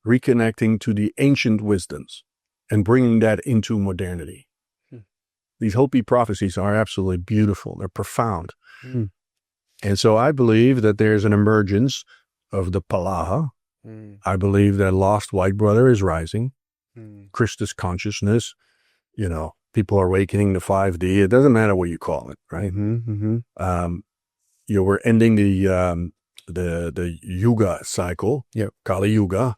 reconnecting to the ancient wisdoms and bringing that into modernity. These Hopi prophecies are absolutely beautiful. They're profound. And so I believe that there's an emergence of the Palaha. I believe that lost white brother is rising. Christus consciousness, people are awakening to 5D. It doesn't matter what you call it, right? We're ending the Yuga cycle, Kali Yuga.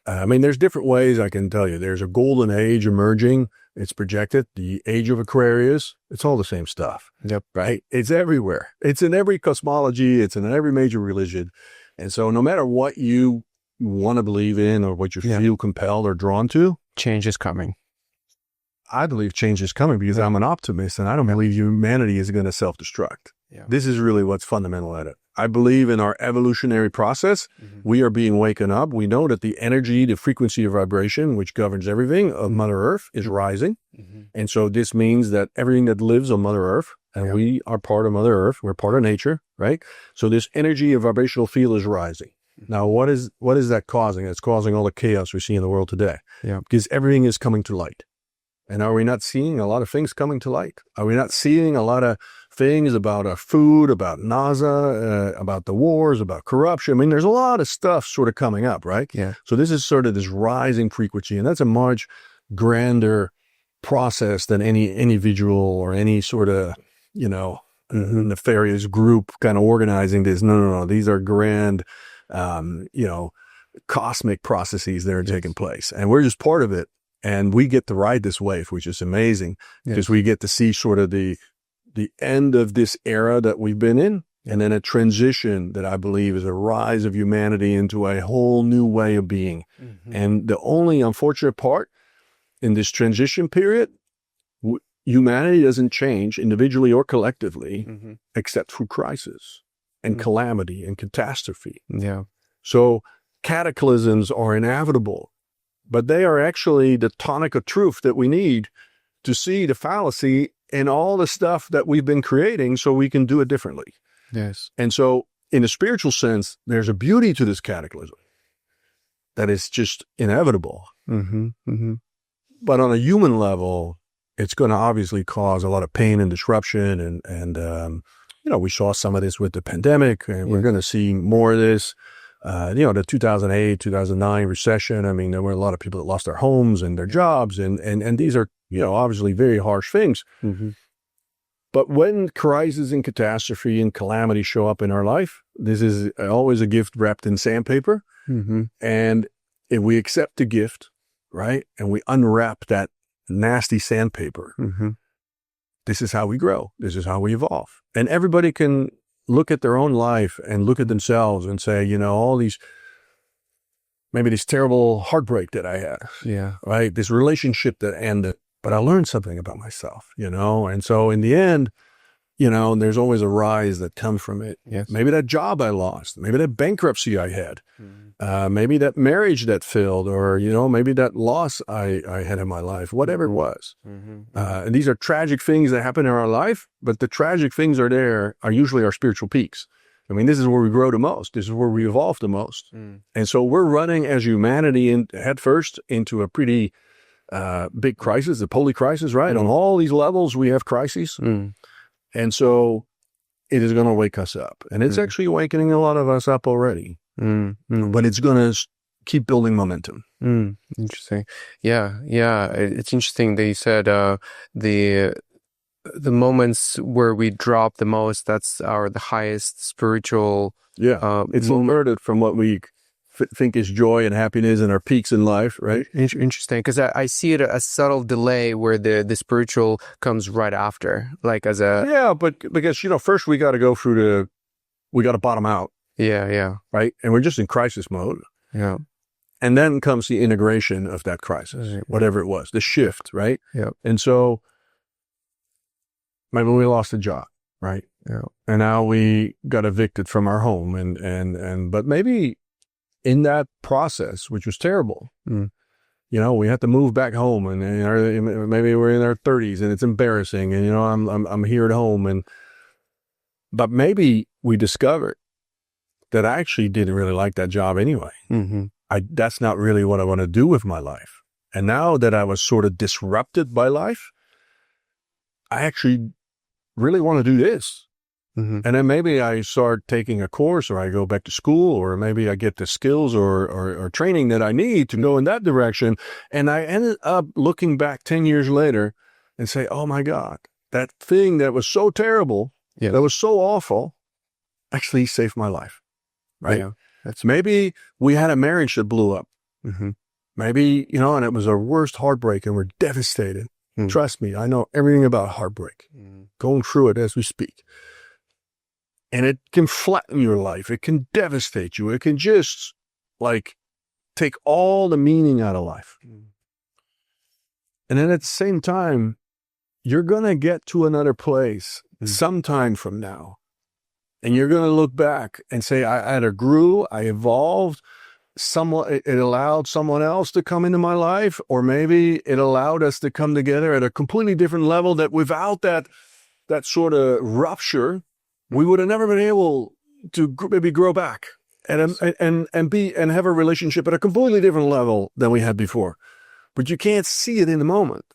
I mean, there's different ways I can tell you. There's a golden age emerging. It's projected. The age of Aquarius. It's all the same stuff. Right? It's everywhere. It's in every cosmology. It's in every major religion. And so no matter what you want to believe in or what you feel compelled or drawn to, change is coming. I believe change is coming because I'm an optimist, and I don't believe humanity is going to self-destruct. This is really what's fundamental at it. I believe in our evolutionary process. We are being waken up. We know that the energy, the frequency of vibration, which governs everything of Mother Earth, is rising. And so this means that everything that lives on Mother Earth, and we are part of Mother Earth, we're part of nature, right? So this energy of vibrational field is rising. Now, what is that causing? It's causing all the chaos we see in the world today. Because everything is coming to light. And are we not seeing a lot of things coming to light? Are we not seeing a lot of things about our food, about NASA, about the wars, about corruption? I mean, there's a lot of stuff sort of coming up, right? So this is sort of this rising frequency, and that's a much grander process than any individual or any sort of, nefarious group kind of organizing this. No. These are grand, cosmic processes that are taking place, and we're just part of it. And we get to ride this wave, which is amazing because we get to see sort of the end of this era that we've been in, and then a transition that I believe is a rise of humanity into a whole new way of being. And the only unfortunate part in this transition period, humanity doesn't change individually or collectively Mm-hmm. except through crisis and Mm. calamity and catastrophe. Yeah. So cataclysms are inevitable, but they are actually the tonic of truth that we need to see the fallacy in all the stuff that we've been creating so we can do it differently. Yes. And so in a spiritual sense, there's a beauty to this cataclysm that is just inevitable. Mm-hmm. Mm-hmm. But on a human level, it's going to obviously cause a lot of pain and disruption. And we saw some of this with the pandemic, and we're going to see more of this. The 2008, 2009 recession. I mean, there were a lot of people that lost their homes and their jobs, and these are, obviously very harsh things. Mm-hmm. But when crisis and catastrophe and calamity show up in our life, this is always a gift wrapped in sandpaper. Mm-hmm. And if we accept the gift, right, and we unwrap that nasty sandpaper, Mm-hmm. this is how we grow. This is how we evolve. And everybody can look at their own life and look at themselves and say, all these, maybe this terrible heartbreak that I had, Yeah. right? This relationship that ended, but I learned something about myself, And so in the end, there's always a rise that comes from it. Yes. Maybe that job I lost, maybe that bankruptcy I had, Mm-hmm. maybe that marriage that failed, or, maybe that loss I had in my life, whatever it was. Mm-hmm. And these are tragic things that happen in our life, but the tragic things are usually our spiritual peaks. I mean, this is where we grow the most. This is where we evolve the most. Mm. And so we're running as humanity head first into a pretty big crisis, the poly crisis, right? On all these levels, we have crises. Mm. And so it is going to wake us up. And it's actually awakening a lot of us up already. Mm. Mm. But it's going to keep building momentum. Mm. Interesting. Yeah. Yeah. It's interesting that you said the moments where we drop the most, that's the highest spiritual. Yeah. It's inverted from what we think is joy and happiness and our peaks in life, right? Interesting, because I see it a subtle delay where the spiritual comes right after, like as a but because first we got to go through we got to bottom out, yeah right? And we're just in crisis mode, yeah, and then comes the integration of that crisis, whatever it was, the shift, right? Yeah. And so maybe we lost a job, right? Yeah, and now we got evicted from our home, and but maybe in that process, which was terrible, we had to move back home, and maybe we're in our 30s, and it's embarrassing, and I'm here at home, but maybe we discovered that I actually didn't really like that job anyway. Mm-hmm. That's not really what I want to do with my life. And now that I was sort of disrupted by life, I actually really want to do this. Mm-hmm. And then maybe I start taking a course, or I go back to school, or maybe I get the skills or training that I need to go in that direction. And I ended up looking back 10 years later and say, oh my God, that thing that was so terrible, that was so awful, actually saved my life. Right? Yeah. Maybe we had a marriage that blew up. Mm-hmm. Maybe, and it was our worst heartbreak and we're devastated. Trust me, I know everything about heartbreak, going through it as we speak. And it can flatten your life. It can devastate you. It can just take all the meaning out of life. And then at the same time, you're going to get to another place sometime from now. And you're going to look back and say, I either grew, I evolved, it allowed someone else to come into my life, or maybe it allowed us to come together at a completely different level that without that sort of rupture, we would have never been able to maybe grow back and have a relationship at a completely different level than we had before. But you can't see it in the moment,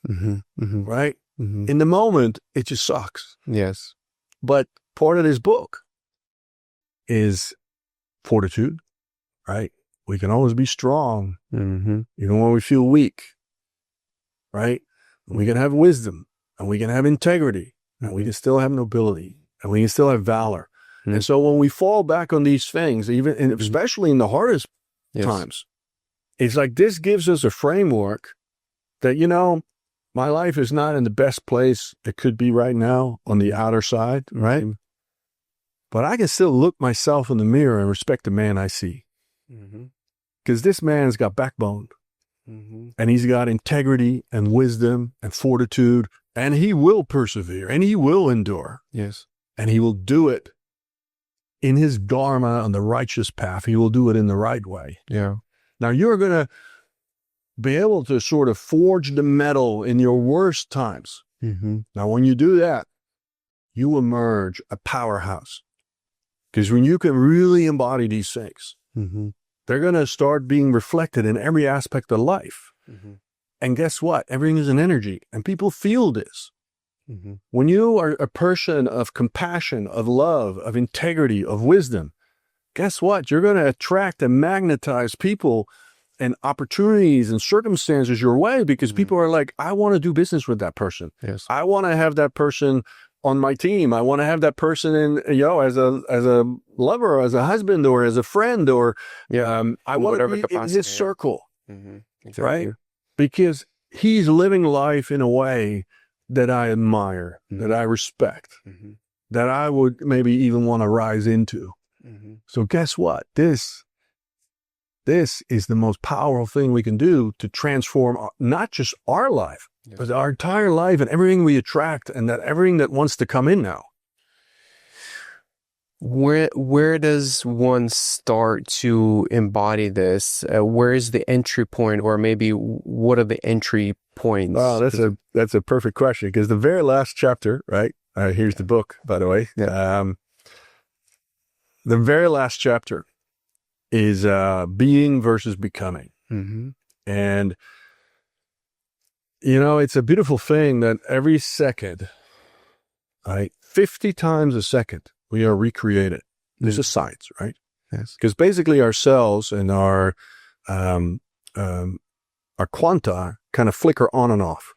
right? Mm-hmm. In the moment, it just sucks. Yes. But part of this book is fortitude, right? We can always be strong, even when we feel weak, right? We can have wisdom, and we can have integrity, and we can still have nobility, and we can still have valor. And so when we fall back on these things, even especially in the hardest times, it's like this gives us a framework that, my life is not in the best place it could be right now on the outer side, right? But I can still look myself in the mirror and respect the man I see. Because this man's got backbone. And he's got integrity and wisdom and fortitude and he will persevere, and he will endure. Yes. And he will do it in his dharma on the righteous path. He will do it in the right way. Yeah. Now you're going to be able to sort of forge the metal in your worst times. Mm-hmm. Now, when you do that, you emerge a powerhouse. Because when you can really embody these things, Mm-hmm. they're going to start being reflected in every aspect of life. Mm-hmm. And guess what? Everything is an energy, and people feel this. Mm-hmm. When you are a person of compassion, of love, of integrity, of wisdom, guess what? You're going to attract and magnetize people and opportunities and circumstances your way, because people are like, I want to do business with that person. Yes. I want to have that person on my team. I want to have that person in, as a lover, or as a husband, or as a friend, or I want to be in his circle, Mm-hmm. Exactly. right? Because he's living life in a way that I admire, that I respect, that I would maybe even want to rise into. So guess what? This is the most powerful thing we can do to transform not just our life, but our entire life and everything we attract, and that everything that wants to come in now. Where does one start to embody this? Where is the entry point, or maybe what are the entry points? Oh, that's a perfect question, because the very last chapter, right? Here's the book, by the way. Yeah. The very last chapter is being versus becoming. Mm-hmm. And, it's a beautiful thing that every second, right, 50 times a second, we are recreated. This is science, right? Yes. Because basically our cells and our quanta kind of flicker on and off.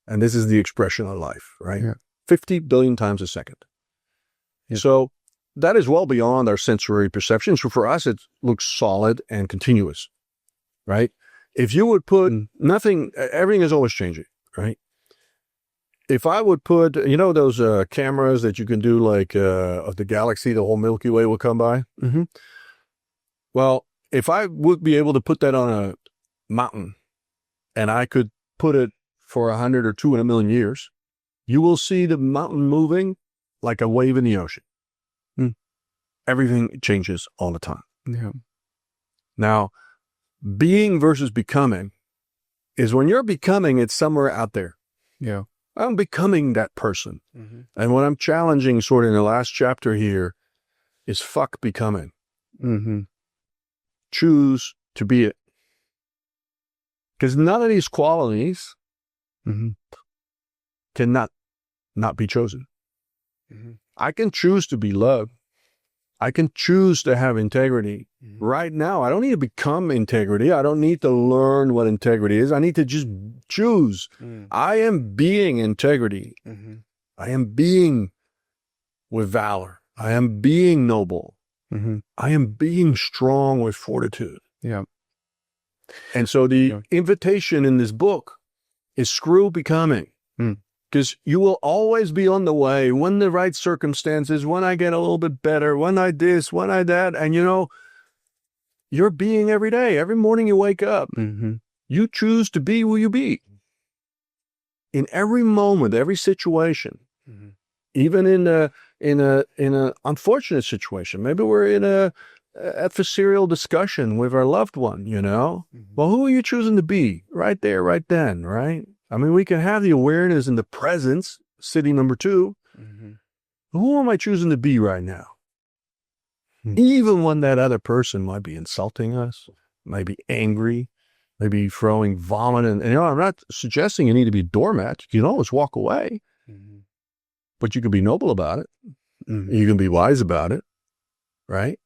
And this is the expression of life, right? Yeah. 50 billion times a second. Yeah. So that is well beyond our sensory perception. So for us, it looks solid and continuous, right? If you would put nothing, everything is always changing, right? If I would put, those cameras that you can do, like of the galaxy, the whole Milky Way will come by. Mm-hmm. Well, if I would be able to put that on a mountain, and I could put it for 100 or 200 million years, you will see the mountain moving like a wave in the ocean. Everything changes all the time. Yeah. Now, being versus becoming is when you're becoming, it's somewhere out there. Yeah. I'm becoming that person. And what I'm challenging sort of in the last chapter here is fuck becoming. Choose to be it. Because none of these qualities cannot not be chosen. I can choose to be loved. I can choose to have integrity. Right now, I don't need to become integrity. I don't need to learn what integrity is. I need to just choose. I am being integrity. I am being with valor. I am being noble. I am being strong with fortitude. Yeah. And so the invitation in this book is screw becoming. Because you will always be on the way when the right circumstances, when I get a little bit better, when I this, when I that. And you're being every day. Every morning you wake up, you choose to be who you be. In every moment, every situation, even in a unfortunate situation. Maybe we're in a adversarial discussion with our loved one, Well, who are you choosing to be? Right there, right then, right? I mean, we can have the awareness and the presence, city number 2. Who am I choosing to be right now? Even when that other person might be insulting us, might be angry, maybe throwing vomit. And I'm not suggesting you need to be a doormat. You can always walk away. But you can be noble about it. You can be wise about it, right?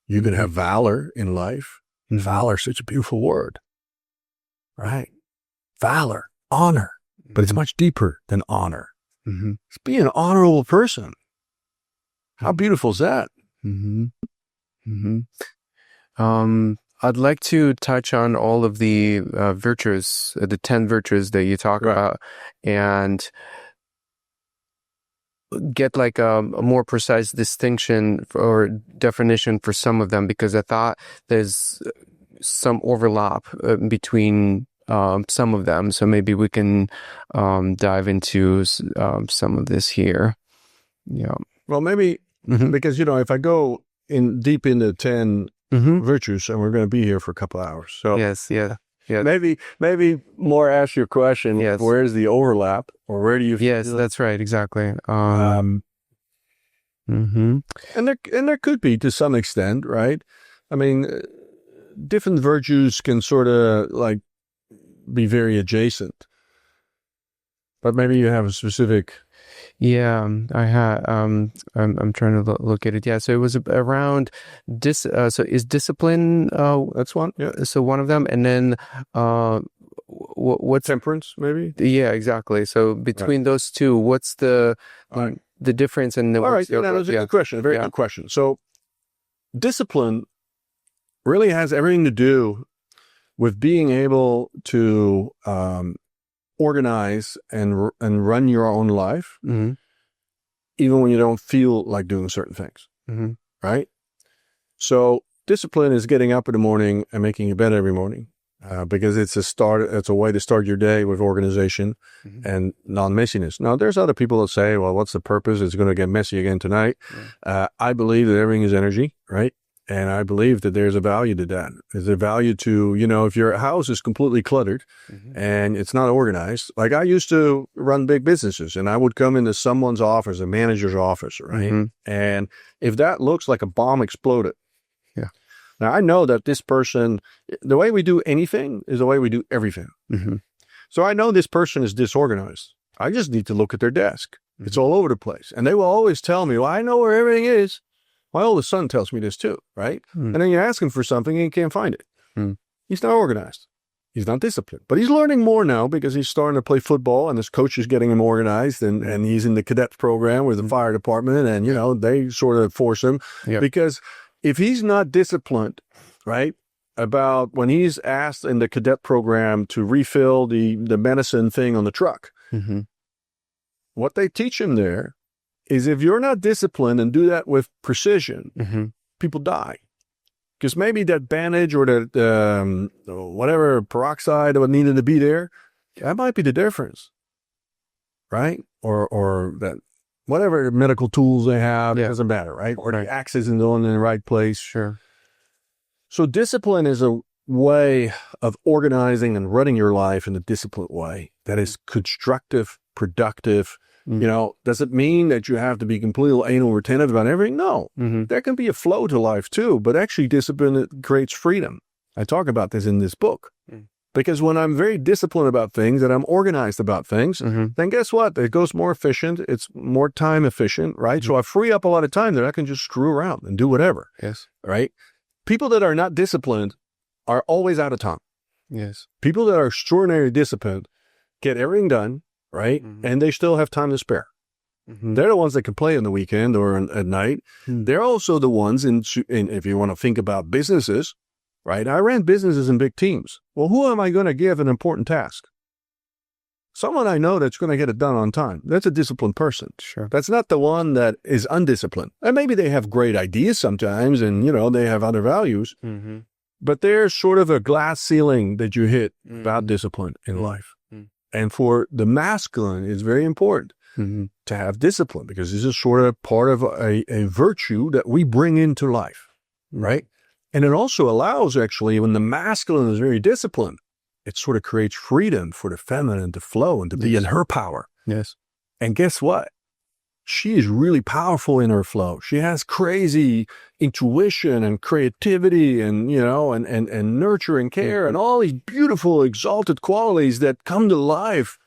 You can have valor in life. Valor is such a beautiful word, right? Valor, honor, but it's much deeper than honor. It's being an honorable person. How beautiful is that? I'd like to touch on all of the virtues, the 10 virtues that you talk about, and get like a more precise distinction or definition for some of them, because I thought there's some overlap between some of them. So maybe we can dive into some of this here. Yeah. Well, maybe because, if I go deep into 10 virtues, and we're going to be here for a couple hours. So yes. maybe more ask your question, where's the overlap, or where do you feel? Yes, that's right. Exactly. And there could be, to some extent, right? I mean, different virtues can sort of like be very adjacent, but maybe you have a specific. Yeah, I had. I'm trying to look at it. Yeah, so it was around so is discipline? That's one. Yeah. So one of them, and then what's temperance? Maybe. Yeah, exactly. So between those two, what's the difference? And all right, that's a good question. A very good question. So discipline really has everything to do with being able to organize and run your own life, even when you don't feel like doing certain things, right? So discipline is getting up in the morning and making your bed every morning, because it's a way to start your day with organization and non-messiness. Now, there's other people that say, well, what's the purpose? It's going to get messy again tonight. I believe that everything is energy, right? And I believe that there's a value to that. There's a value to, if your house is completely cluttered and it's not organized. Like I used to run big businesses, and I would come into someone's office, a manager's office, right? And if that looks like a bomb exploded. Now I know that this person, the way we do anything is the way we do everything. So I know this person is disorganized. I just need to look at their desk. It's all over the place. And they will always tell me, well, I know where everything is. My oldest son tells me this too, right? And then you ask him for something and he can't find it. He's not organized. He's not disciplined. But he's learning more now because he's starting to play football, and his coach is getting him organized, and he's in the cadet program with the fire department, and, they sort of force him. Because if he's not disciplined, right, about when he's asked in the cadet program to refill the medicine thing on the truck, what they teach him there is if you're not disciplined and do that with precision, people die. Because maybe that bandage or that whatever peroxide that needed to be there, that might be the difference, right? Or that whatever medical tools they have, it doesn't matter, right? Or the axe isn't on in the right place. Sure. So discipline is a way of organizing and running your life in a disciplined way that is constructive, productive. Does it mean that you have to be completely anal retentive about everything? No. There can be a flow to life too, but actually discipline creates freedom. I talk about this in this book. Because when I'm very disciplined about things and I'm organized about things, then guess what? It goes more efficient. It's more time efficient, right? So I free up a lot of time that I can just screw around and do whatever. Yes. Right? People that are not disciplined are always out of time. Yes. People that are extraordinarily disciplined get everything done, right? And they still have time to spare. They're the ones that can play on the weekend or at night. They're also the ones if you want to think about businesses, right? I ran businesses in big teams. Well, who am I going to give an important task? Someone I know that's going to get it done on time. That's a disciplined person. Sure. That's not the one that is undisciplined. And maybe they have great ideas sometimes and, they have other values. But there's sort of a glass ceiling that you hit about discipline in life. And for the masculine, it's very important to have discipline, because this is sort of part of a virtue that we bring into life, right? And it also allows, actually, when the masculine is very disciplined, it sort of creates freedom for the feminine to flow and to be in her power. Yes. And guess what? She is really powerful in her flow. She has crazy intuition and creativity and, and nurture and care and all these beautiful, exalted qualities that come to life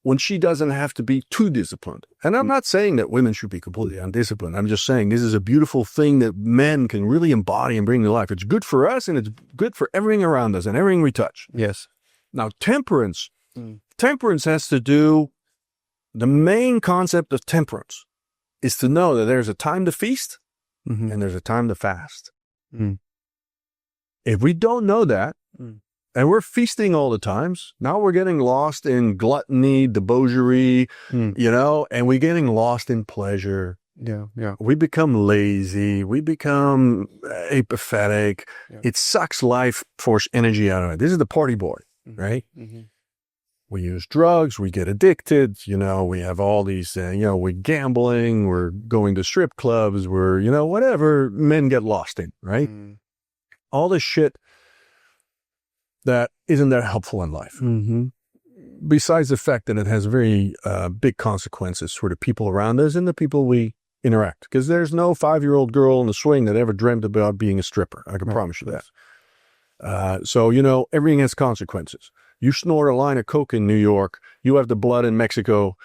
when she doesn't have to be too disciplined. And I'm not saying that women should be completely undisciplined. I'm just saying this is a beautiful thing that men can really embody and bring to life. It's good for us, and it's good for everything around us and everything we touch. Yes. Now, temperance has to do, the main concept of temperance is to know that there's a time to feast and there's a time to fast. If we don't know that, and we're feasting all the times, now we're getting lost in gluttony, debauchery, and we're getting lost in pleasure. Yeah. We become lazy. We become apathetic. Yeah. It sucks life force energy out of it. This is the party boy. right? We use drugs, we get addicted, we have all these, we're gambling, we're going to strip clubs, we're, whatever men get lost in, right? All this shit that isn't that helpful in life. Besides the fact that it has very big consequences for the people around us and the people we interact. Because there's no 5-year-old girl in the swing that ever dreamt about being a stripper. I can promise you that. So, everything has consequences. You snort a line of coke in New York, you have the blood in Mexico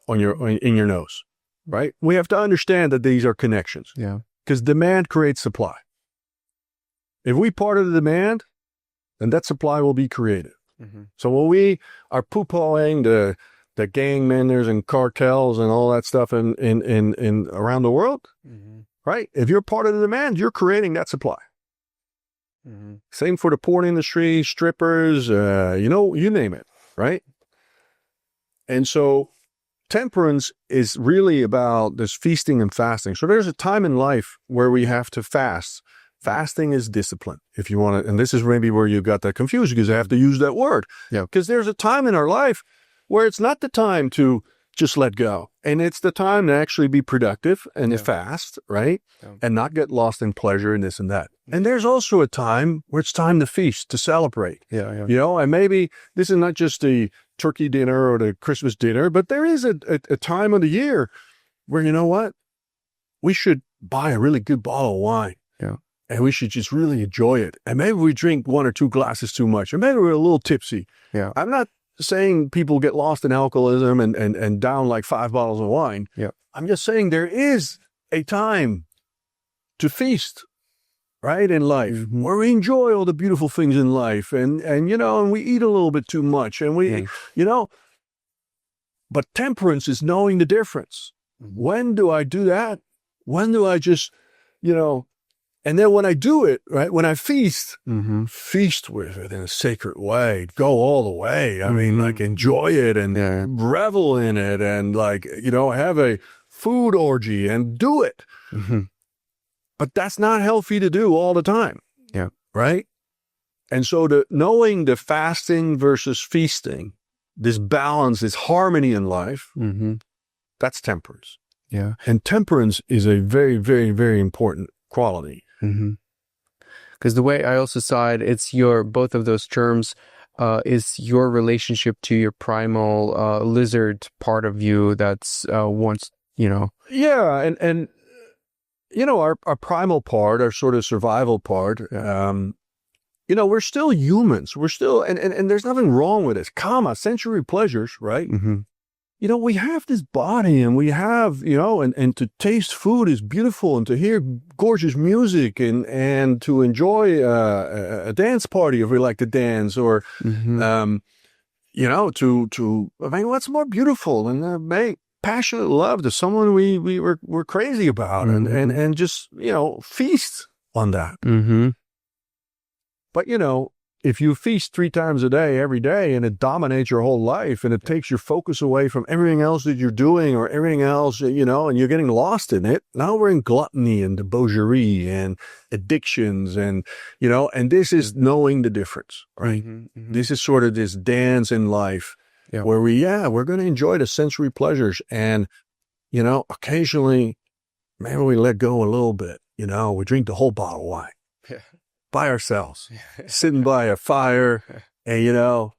in your nose, right? We have to understand that these are connections. Yeah. Because demand creates supply. If we part of the demand, then that supply will be created. So when we are poo-pooing the gang members and cartels and all that stuff in around the world, right? If you're part of the demand, you're creating that supply. Same for the porn industry, strippers, you name it, right? And so temperance is really about this feasting and fasting. So there's a time in life where we have to fast. Fasting is discipline, if you want to, and this is maybe where you got that confused because I have to use that word. Yeah. Because there's a time in our life where it's not the time to just let go. And it's the time to actually be productive and fast, right? Yeah. And not get lost in pleasure and this and that. And there's also a time where it's time to feast, to celebrate. And maybe this is not just the turkey dinner or the Christmas dinner, but there is a time of the year where, you know what? We should buy a really good bottle of wine. Yeah. And we should just really enjoy it. And maybe we drink 1 or 2 glasses too much, or maybe we're a little tipsy. Yeah. I'm not saying people get lost in alcoholism and down like 5 bottles of wine. Yeah. I'm just saying there is a time to feast, right, in life, where we enjoy all the beautiful things in life and we eat a little bit too much and but temperance is knowing the difference. When do I do that? When do I just, and then when I do it, right, when I feast, feast with it in a sacred way, go all the way. I mean, like enjoy it and revel in it and have a food orgy and do it. But that's not healthy to do all the time. Yeah. Right? And so knowing the fasting versus feasting, this balance, this harmony in life, that's temperance. Yeah. And temperance is a very, very, very important quality. Because the way I also saw it, it's both of those terms is your relationship to your primal lizard part of you that's wants, Yeah, and our primal part, our sort of survival part, we're still humans. We're still, and there's nothing wrong with this. Sensory pleasures, right? We have this body and we have, and to taste food is beautiful and to hear gorgeous music and to enjoy a dance party if we like to dance or, what's more beautiful than make passionate love to someone we're crazy about and just, feast on that. But, if you feast 3 times a day, every day, and it dominates your whole life and it takes your focus away from everything else that you're doing or everything else, and you're getting lost in it. Now we're in gluttony and debauchery and addictions and, and this is knowing the difference, right? This is sort of this dance in life where we're going to enjoy the sensory pleasures and, occasionally maybe we let go a little bit, we drink the whole bottle of wine. By ourselves, sitting by a fire, and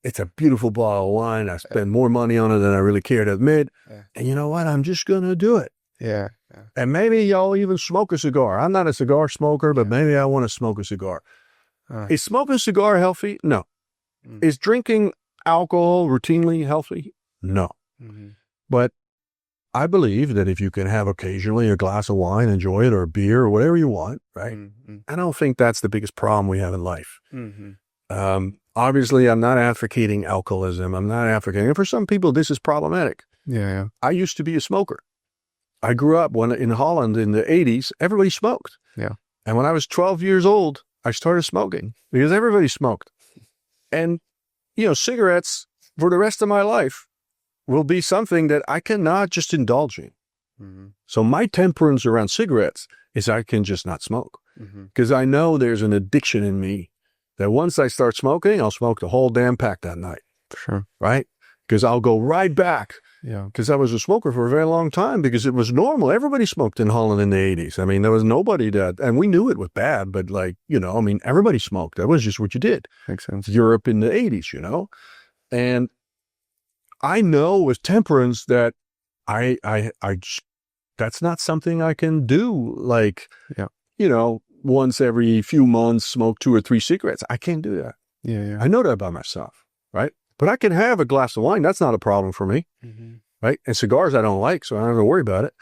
it's a beautiful bottle of wine. I spend more money on it than I really care to admit. And you know what? I'm just gonna do it. Yeah. And maybe y'all even smoke a cigar. I'm not a cigar smoker, but maybe I want to smoke a cigar. Is smoking a cigar healthy? No. Is drinking alcohol routinely healthy? No. But I believe that if you can have occasionally a glass of wine, enjoy it, or a beer, or whatever you want, right? I don't think that's the biggest problem we have in life. Obviously, I'm not advocating alcoholism. I'm not advocating, and for some people, this is problematic. Yeah. I used to be a smoker. I grew up in Holland in the 80s, everybody smoked. Yeah. And when I was 12 years old, I started smoking because everybody smoked. And, cigarettes for the rest of my life will be something that I cannot just indulge in. So my temperance around cigarettes is I can just not smoke because I know there's an addiction in me that once I start smoking, I'll smoke the whole damn pack that night. Sure. Right? Because I'll go right back. Yeah. Because I was a smoker for a very long time because it was normal. Everybody smoked in Holland in the 80s. I mean, there was nobody that, and we knew it was bad, but like, I mean, everybody smoked. That was just what you did. Makes sense. Europe in the 80s, And I know with temperance that that's not something I can do. Like, once every few months, smoke 2 or 3 cigarettes. I can't do that. Yeah. I know that about myself, right? But I can have a glass of wine. That's not a problem for me, right? And cigars I don't like, so I don't have to worry about it.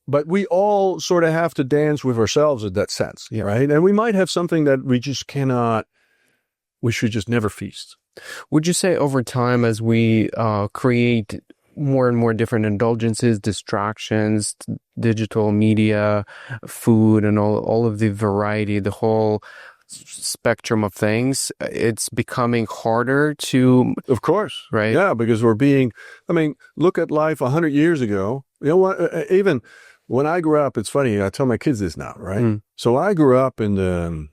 But we all sort of have to dance with ourselves in that sense, right? And we might have something that we just cannot, we should just never feast. Would you say over time, as we create more and more different indulgences, distractions, digital media, food, and all of the variety, the whole spectrum of things, it's becoming harder to... Of course. Right? Yeah, because look at life 100 years ago. You know what? Even when I grew up, it's funny, I tell my kids this now, right? So I grew up in the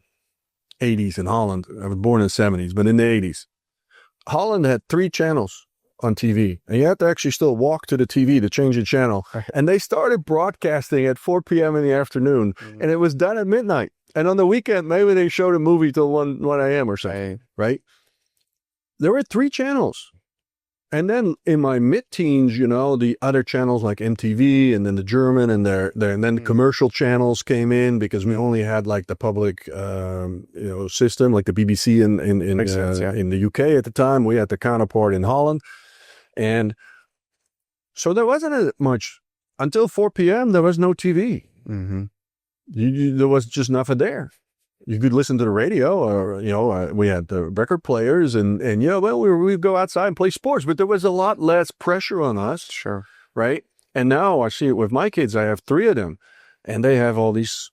80s in Holland. I was born in the 70s, but in the 80s. Holland had 3 channels on TV, and you had to actually still walk to the TV to change the channel. And they started broadcasting at 4 p.m. in the afternoon, and it was done at midnight. And on the weekend, maybe they showed a movie till 1 a.m. or something, right? There were 3 channels. And then in my mid-teens, the other channels like MTV and then the German and then the commercial channels came in because we only had like the public, system, like the BBC in the UK at the time. We had the counterpart in Holland. And so there wasn't as much until 4 p.m. There was no TV. There was just nothing there. You could listen to the radio, or we had the record players, and we'd go outside and play sports, but there was a lot less pressure on us. Sure, right? And now I see it with my kids. I have 3 of them, and they have all these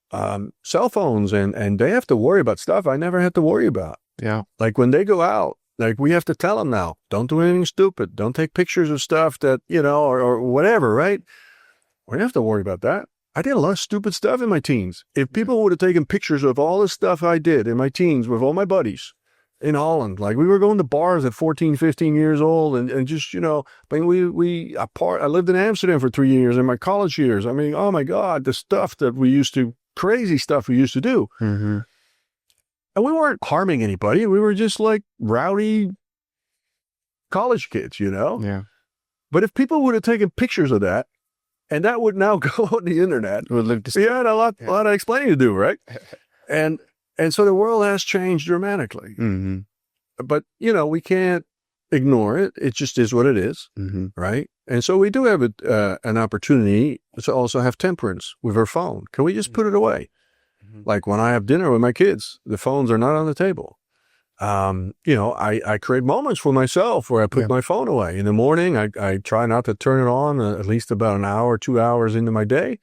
cell phones, and they have to worry about stuff I never had to worry about. Yeah, like when they go out, like we have to tell them now, don't do anything stupid, don't take pictures of stuff that or whatever, right? We don't have to worry about that. I did a lot of stupid stuff in my teens. If people would have taken pictures of all the stuff I did in my teens with all my buddies in Holland, like we were going to bars at 14, 15 years old and just, I lived in Amsterdam for 3 years in my college years. I mean, oh my God, the stuff that crazy stuff we used to do. And we weren't harming anybody. We were just like rowdy college kids, Yeah. But if people would have taken pictures of that, and that would now go on the internet. Would look you had a lot of explaining to do, right? and so the world has changed dramatically. But, we can't ignore it. It just is what it is, right? And so we do have an opportunity to also have temperance with our phone. Can we just put it away? Like when I have dinner with my kids, the phones are not on the table. I create moments for myself where I put my phone away. In the morning, I try not to turn it on at least about an hour, 2 hours into my day.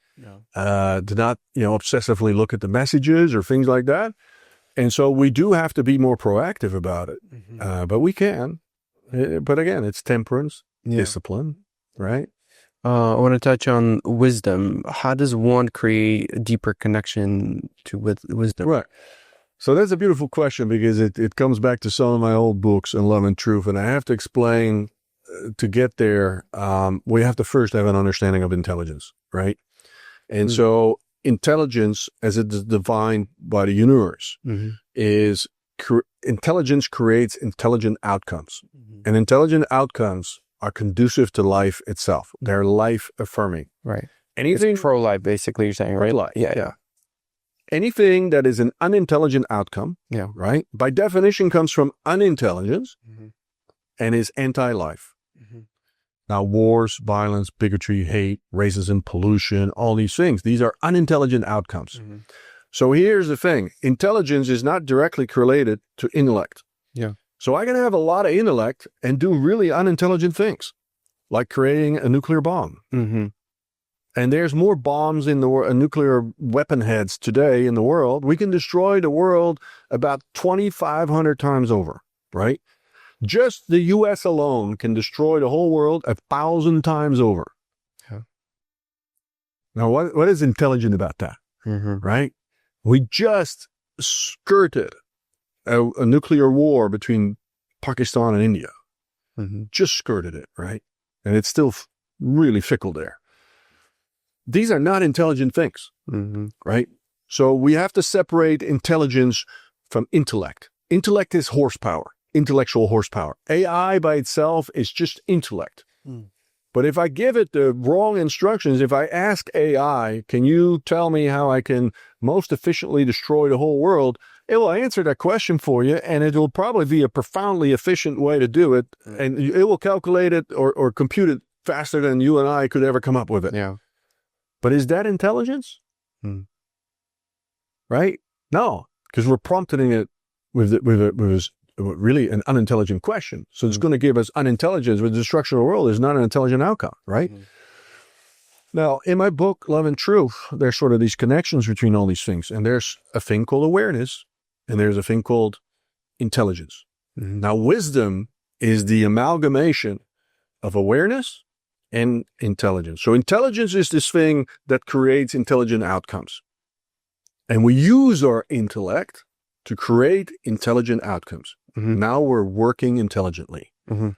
To not, obsessively look at the messages or things like that. And so we do have to be more proactive about it. But we can. But again, it's temperance, discipline, right? I want to touch on wisdom. How does one create a deeper connection to wisdom? Right. So that's a beautiful question because it comes back to some of my old books on Love and Truth. And I have to explain to get there, we have to first have an understanding of intelligence, right? And so intelligence, as it is defined by the universe, is intelligence creates intelligent outcomes. And intelligent outcomes are conducive to life itself. They're life affirming. Right. Anything it's pro-life, basically, you're saying, right? Pro-life. Yeah. Anything that is an unintelligent outcome, right, by definition comes from unintelligence and is anti-life. Now, wars, violence, bigotry, hate, racism, pollution, all these things, these are unintelligent outcomes. So here's the thing. Intelligence is not directly correlated to intellect. Yeah. So I can have a lot of intellect and do really unintelligent things, like creating a nuclear bomb. And there's more bombs in the world, nuclear weapon heads today in the world. We can destroy the world about 2,500 times over, right? Just the U.S. alone can destroy the whole world 1,000 times over. Now, what is intelligent about that, right? We just skirted a nuclear war between Pakistan and India. Mm-hmm. Just skirted it, right? And it's still really fickle there. These are not intelligent things, Mm-hmm. right? So we have to separate intelligence from intellect. Intellect is horsepower, intellectual horsepower. AI by itself is just intellect. Mm. But if I give it the wrong instructions, if I ask AI, can you tell me how I can most efficiently destroy the whole world? It will answer that question for you, and it will probably be a profoundly efficient way to do it. And it will calculate it or compute it faster than you and I could ever come up with it. Yeah. But is that intelligence? Mm. Right? No, because we're prompting it with really an unintelligent question. So it's going to give us unintelligence. With the destruction of the world is not an intelligent outcome, right? Mm-hmm. Now, in my book, Love and Truth, there's sort of these connections between all these things. And there's a thing called awareness, and there's a thing called intelligence. Mm-hmm. Now, wisdom is the amalgamation of awareness and intelligence. So intelligence is this thing that creates intelligent outcomes. And we use our intellect to create intelligent outcomes. Mm-hmm. Now we're working intelligently. Mm-hmm.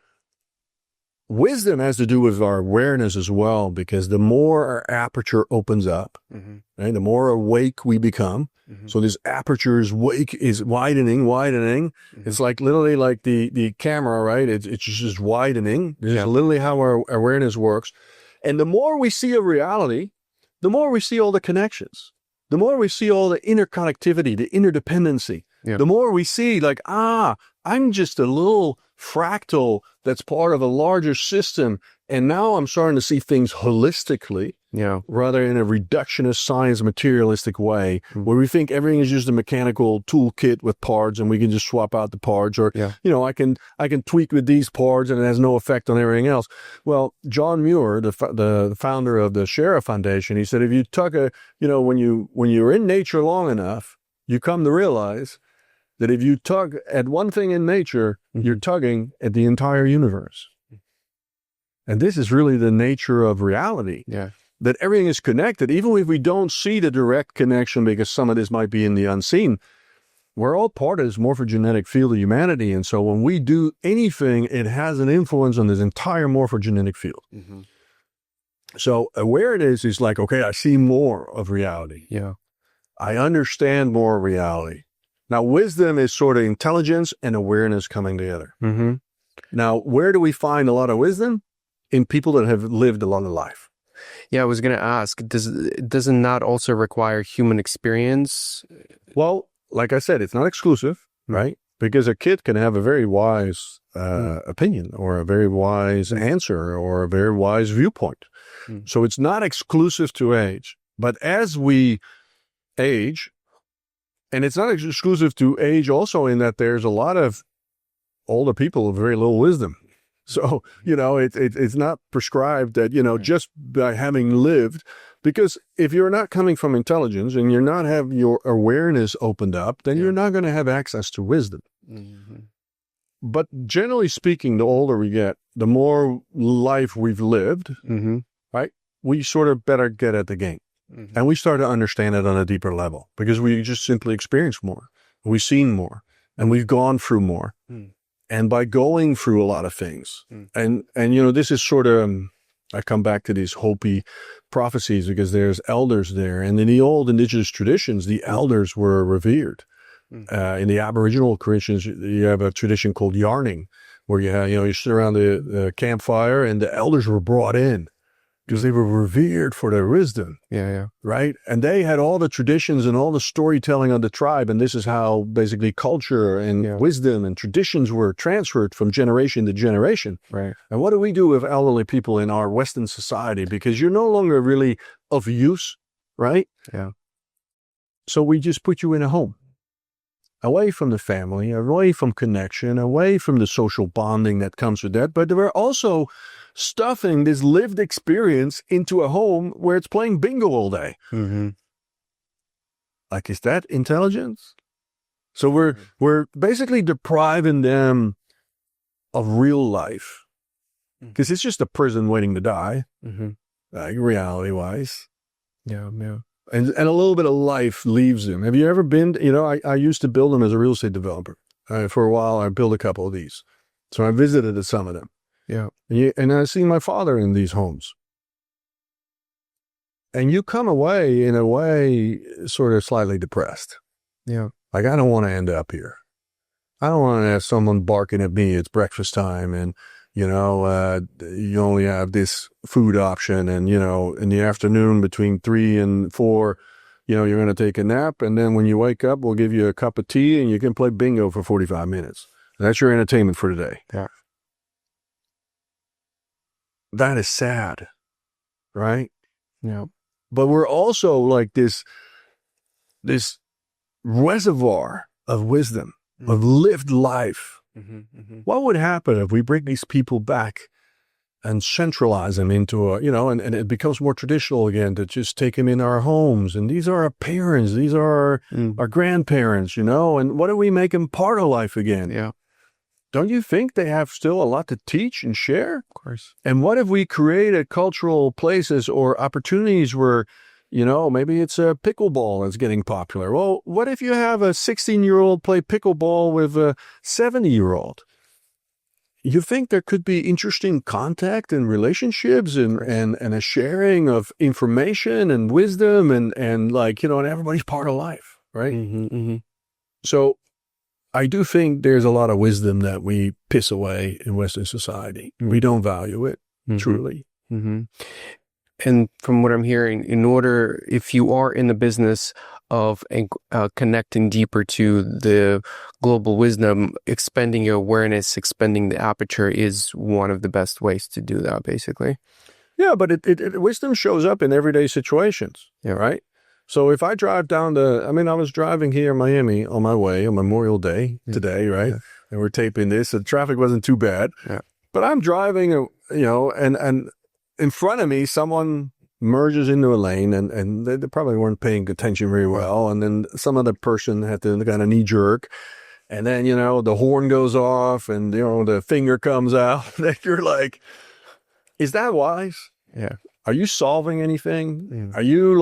Wisdom has to do with our awareness as well, because the more our aperture opens up, mm-hmm. right, the more awake we become. Mm-hmm. So this aperture is widening. Mm-hmm. It's like literally like the camera, right? It's just widening. This is literally how our awareness works. And the more we see of reality, the more we see all the connections. The more we see all the interconnectivity, the interdependency, the more we see like, I'm just a little fractal that's part of a larger system. And now I'm starting to see things holistically, rather in a reductionist science materialistic way, where we think everything is just a mechanical toolkit with parts and we can just swap out the parts, or, I can tweak with these parts and it has no effect on everything else. Well, John Muir, the founder of the Sheriff Foundation, he said, if you tug when you're in nature long enough, you come to realize that if you tug at one thing in nature, you're tugging at the entire universe. And this is really the nature of reality. Yeah. That everything is connected, even if we don't see the direct connection, because some of this might be in the unseen. We're all part of this morphogenetic field of humanity. And so when we do anything, it has an influence on this entire morphogenetic field. Mm-hmm. So awareness is like, okay, I see more of reality. Yeah. I understand more of reality. Now, wisdom is sort of intelligence and awareness coming together. Mm-hmm. Now, where do we find a lot of wisdom? In people that have lived a lot of life. Yeah, I was going to ask, doesn't that also require human experience? Well, like I said, it's not exclusive, right? Because a kid can have a very wise opinion, or a very wise answer, or a very wise viewpoint. So it's not exclusive to age. But as we age, and it's not exclusive to age also in that there's a lot of older people with very little wisdom. So, it's not prescribed that, just by having lived, because if you're not coming from intelligence and you're not have your awareness opened up, then you're not going to have access to wisdom. Mm-hmm. But generally speaking, the older we get, the more life we've lived, right? We sort of better get at the game. Mm-hmm. And we start to understand it on a deeper level, because we just simply experience more. We've seen more, and we've gone through more. And by going through a lot of things, and this is sort of, I come back to these Hopi prophecies, because there's elders there. And in the old indigenous traditions, the elders were revered. In the Aboriginal Christians, you have a tradition called yarning, where you sit around the campfire, and the elders were brought in because they were revered for their wisdom. Yeah. Right? And they had all the traditions and all the storytelling of the tribe. And this is how basically culture and wisdom and traditions were transferred from generation to generation. Right. And what do we do with elderly people in our Western society? Because you're no longer really of use, right? Yeah. So we just put you in a home, away from the family, away from connection, away from the social bonding that comes with that. But we're also stuffing this lived experience into a home where it's playing bingo all day. Mm-hmm. Like, is that intelligence? So we're basically depriving them of real life, because it's just a prison waiting to die, like reality-wise. Yeah. and a little bit of life leaves him. Have you ever been, I used to build them as a real estate developer. For a while, I built a couple of these. So I visited some of them. Yeah. And I see my father in these homes. And you come away, in a way, sort of slightly depressed. Yeah. Like, I don't want to end up here. I don't want to have someone barking at me. It's breakfast time and, you only have this food option. And, in the afternoon between 3 and 4, you're going to take a nap. And then when you wake up, we'll give you a cup of tea and you can play bingo for 45 minutes. That's your entertainment for today. Yeah. That is sad, right? Yeah. But we're also like this reservoir of wisdom, of lived life. What would happen if we bring these people back and centralize them into and it becomes more traditional again to just take them in our homes. And these are our parents. These are our grandparents, and what do we make them part of life again? Yeah. Don't you think they have still a lot to teach and share? Of course. And what if we created cultural places or opportunities where, maybe it's a pickleball that's getting popular. Well, what if you have a 16-year-old play pickleball with a 70-year-old? You think there could be interesting contact and relationships and a sharing of information and wisdom and everybody's part of life, right? So I do think there's a lot of wisdom that we piss away in Western society. We don't value it, truly. And from what I'm hearing, if you are in the business of connecting deeper to the global wisdom, expanding your awareness, expanding the aperture is one of the best ways to do that, basically. Yeah, but wisdom shows up in everyday situations, right? So if I drive down I was driving here in Miami on my way on Memorial Day today, right? Yeah. And we're taping this, so the traffic wasn't too bad. Yeah. But I'm driving, and in front of me, someone merges into a lane and they probably weren't paying attention very well. And then some other person had to kind of knee jerk. And then, the horn goes off and, the finger comes out. And you're like, is that wise? Yeah. Are you solving anything? Yeah. Are you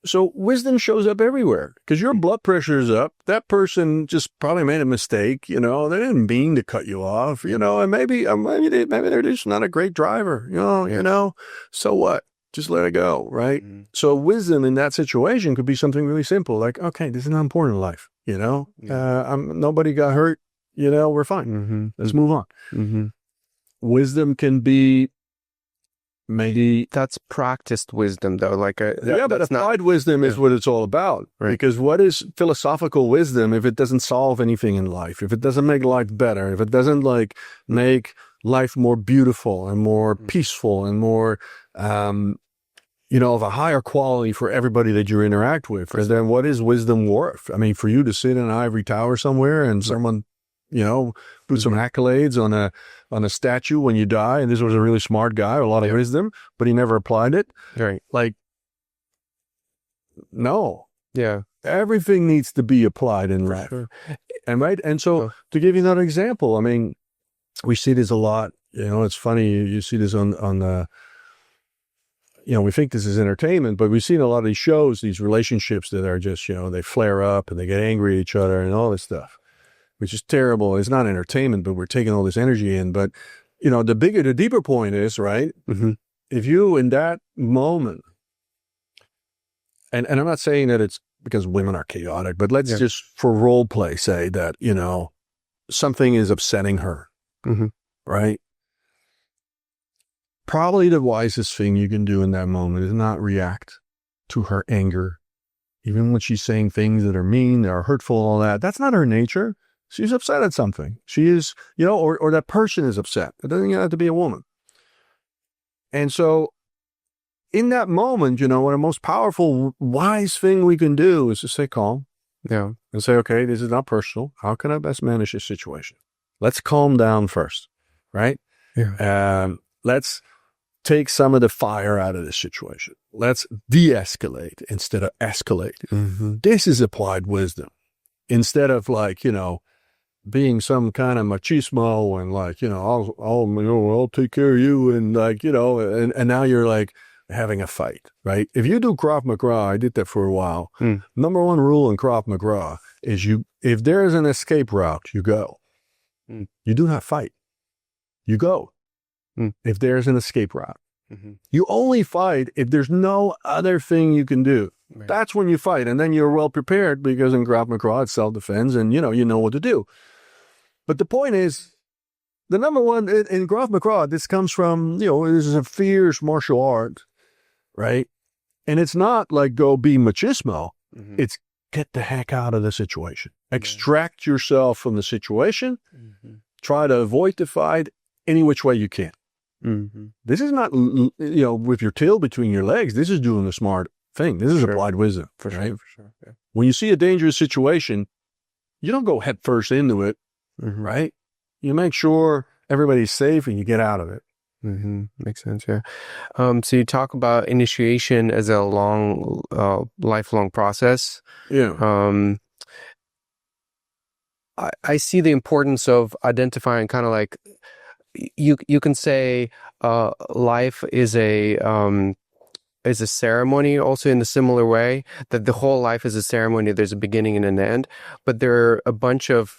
so wisdom shows up everywhere because your blood pressure is up. That person just probably made a mistake. They didn't mean to cut you off, and maybe they're just not a great driver, so what? Just let it go. Right. So wisdom in that situation could be something really simple. Like, okay, this is not important in life. Nobody got hurt. We're fine. Let's move on. Wisdom can be, maybe that's practiced wisdom, though. But applied wisdom is what it's all about. Right. Because what is philosophical wisdom if it doesn't solve anything in life? If it doesn't make life better? If it doesn't make life more beautiful and more peaceful and more, of a higher quality for everybody that you interact with? And then what is wisdom worth? I mean, for you to sit in an ivory tower somewhere and someone, put some accolades on a statue when you die, and this was a really smart guy, a lot of wisdom, but he never applied it. Right. No. Yeah. Everything needs to be applied in life. Sure. And so to give you another example, I mean, we see this a lot. It's funny, you see this on the, we think this is entertainment, but we've seen a lot of these shows, these relationships that are just, they flare up and they get angry at each other and all this stuff, which is terrible. It's not entertainment, but we're taking all this energy in. But, the deeper point is, right? If you in that moment, and I'm not saying that it's because women are chaotic, but let's just for role play say that, something is upsetting her, right? Probably the wisest thing you can do in that moment is not react to her anger, even when she's saying things that are mean, that are hurtful, all that. That's not her nature. She's upset at something. She is, or that person is upset. It doesn't have to be a woman. And so in that moment, what the most powerful, wise thing we can do is to stay calm. Yeah. And say, okay, this is not personal. How can I best manage this situation? Let's calm down first, right? Yeah. Let's take some of the fire out of this situation. Let's de-escalate instead of escalate. This is applied wisdom. Instead of being some kind of machismo and I'll take care of you and and now you're like, having a fight, right? If you do Krav Maga, I did that for a while. Number one rule in Krav Maga is if there is an escape route, you go. You do not fight. You go. If there's an escape route. You only fight if there's no other thing you can do. Right. That's when you fight. And then you're well prepared because in Krav Maga, it's self-defense and you know what to do. But the point is, the number one in Krav Maga, this comes from, this is a fierce martial art, right? And it's not like go be machismo. It's get the heck out of the situation. Extract yourself from the situation. Try to avoid the fight any which way you can. This is not, with your tail between your legs. This is doing a smart thing. This is applied wisdom. For right? Sure. Yeah. When you see a dangerous situation, you don't go head first into it, right? You make sure everybody's safe and you get out of it. Makes sense, yeah. So you talk about initiation as a long, lifelong process. Yeah. I see the importance of identifying kind of like, you can say life is a ceremony also in a similar way, that the whole life is a ceremony. There's a beginning and an end, but there are a bunch of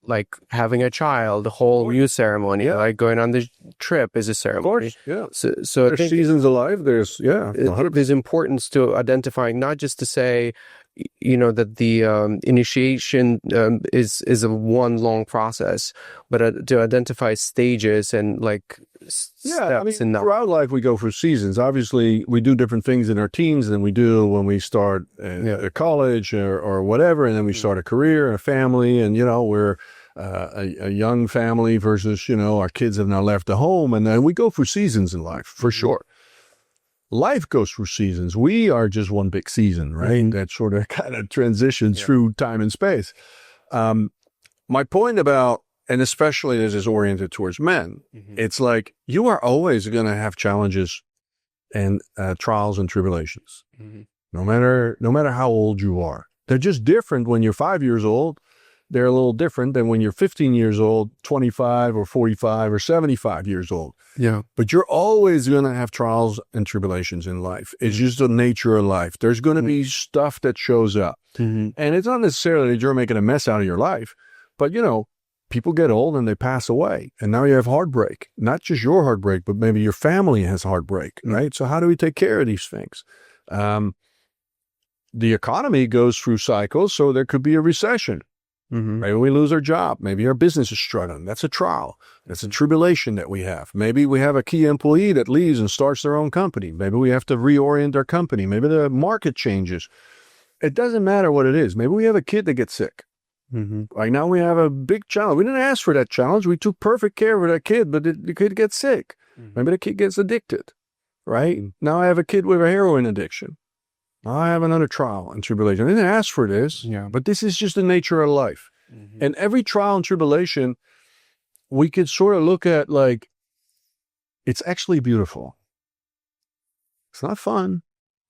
like having a child, the whole new ceremony, like going on the trip is a ceremony. Of course, yeah. So there's seasons of life. There's, there's importance to identifying, not just to say, that the initiation is a one long process, but to identify stages and like steps. Throughout life we go through seasons. Obviously, we do different things in our teens than we do when we start at college or whatever, and then we start a career, a family, and we're a young family versus our kids have now left the home, and then we go through seasons in life for sure. Life goes through seasons. We are just one big season, right? That sort of kind of transitions through time and space. My point about, and especially this is oriented towards men, it's like you are always going to have challenges and trials and tribulations, no matter how old you are. They're just different when you're 5 years old. They're a little different than when you're 15 years old, 25 or 45 or 75 years old. Yeah. But you're always going to have trials and tribulations in life. It's just the nature of life. There's going to be stuff that shows up. And it's not necessarily that you're making a mess out of your life, but people get old and they pass away. And now you have heartbreak, not just your heartbreak, but maybe your family has heartbreak, right? So how do we take care of these things? The economy goes through cycles, so there could be a recession. Maybe we lose our job. Maybe our business is struggling. That's a trial. That's a tribulation that we have. Maybe we have a key employee that leaves and starts their own company. Maybe we have to reorient our company. Maybe the market changes. It doesn't matter what it is. Maybe we have a kid that gets sick. Like now we have a big challenge. We didn't ask for that challenge. We took perfect care of that kid, but the kid gets sick. Maybe the kid gets addicted, right? Now I have a kid with a heroin addiction. I have another trial and tribulation. I didn't ask for this, but this is just the nature of life. And every trial and tribulation, we could sort of look at like, it's actually beautiful. It's not fun,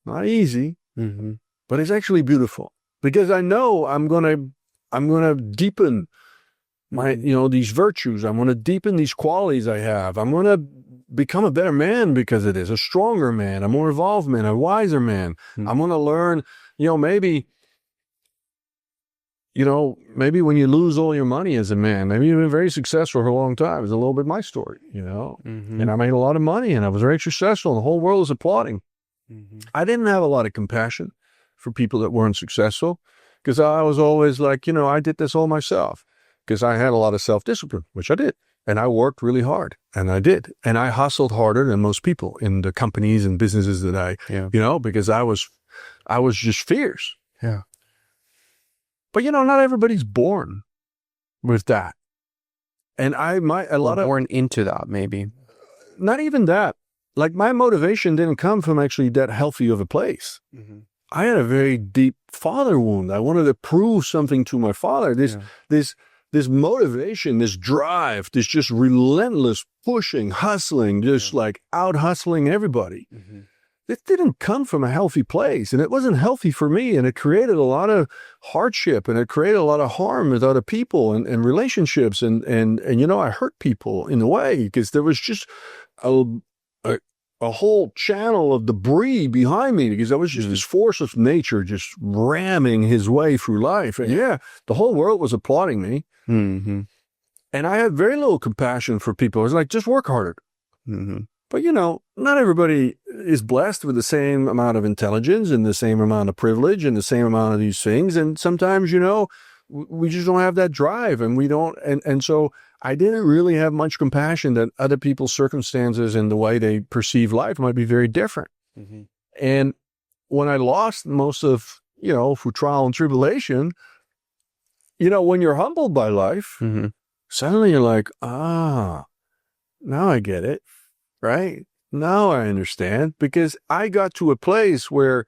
not easy, but it's actually beautiful because I know I'm gonna deepen my, these virtues. I'm gonna deepen these qualities I have. I'm gonna become a better man because it is a stronger man, a more evolved man, a wiser man. I'm going to learn, maybe when you lose all your money as a man, maybe you've been very successful for a long time. It's a little bit my story, and I made a lot of money and I was very successful and the whole world is applauding. I didn't have a lot of compassion for people that weren't successful because I was always like, I did this all myself because I had a lot of self-discipline, which I did. And I worked really hard, and I did. And I hustled harder than most people in the companies and businesses that because I was just fierce. Yeah. But, not everybody's born with that. And born into that, maybe. Not even that. Like my motivation didn't come from actually that healthy of a place. I had a very deep father wound. I wanted to prove something to my father. This motivation, this drive, this just relentless pushing, hustling, just like out hustling everybody. It didn't come from a healthy place, and it wasn't healthy for me, and it created a lot of hardship, and it created a lot of harm with other people and relationships, and I hurt people in a way because there was just a a whole channel of debris behind me because I was just this force of nature just ramming his way through life. And the whole world was applauding me. Mm-hmm. And I had very little compassion for people. I was like, just work harder. Mm-hmm. But, not everybody is blessed with the same amount of intelligence and the same amount of privilege and the same amount of these things. And sometimes, we just don't have that drive, and we don't. And so I didn't really have much compassion that other people's circumstances and the way they perceive life might be very different. Mm-hmm. And when I lost most of, through trial and tribulation, when you're humbled by life, Mm-hmm. suddenly you're like, now I get it, right? Now I understand, because I got to a place where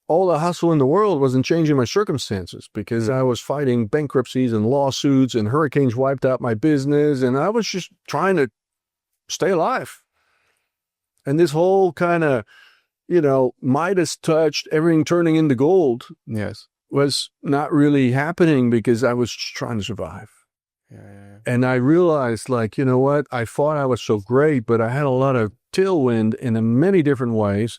all the hustle in the world wasn't changing my circumstances, because I was fighting bankruptcies and lawsuits and hurricanes wiped out my business. And I was just trying to stay alive. And this whole kind of, Midas touched, everything turning into gold was not really happening because I was just trying to survive. And I realized, like, what? I thought I was so great, but I had a lot of tailwind in many different ways.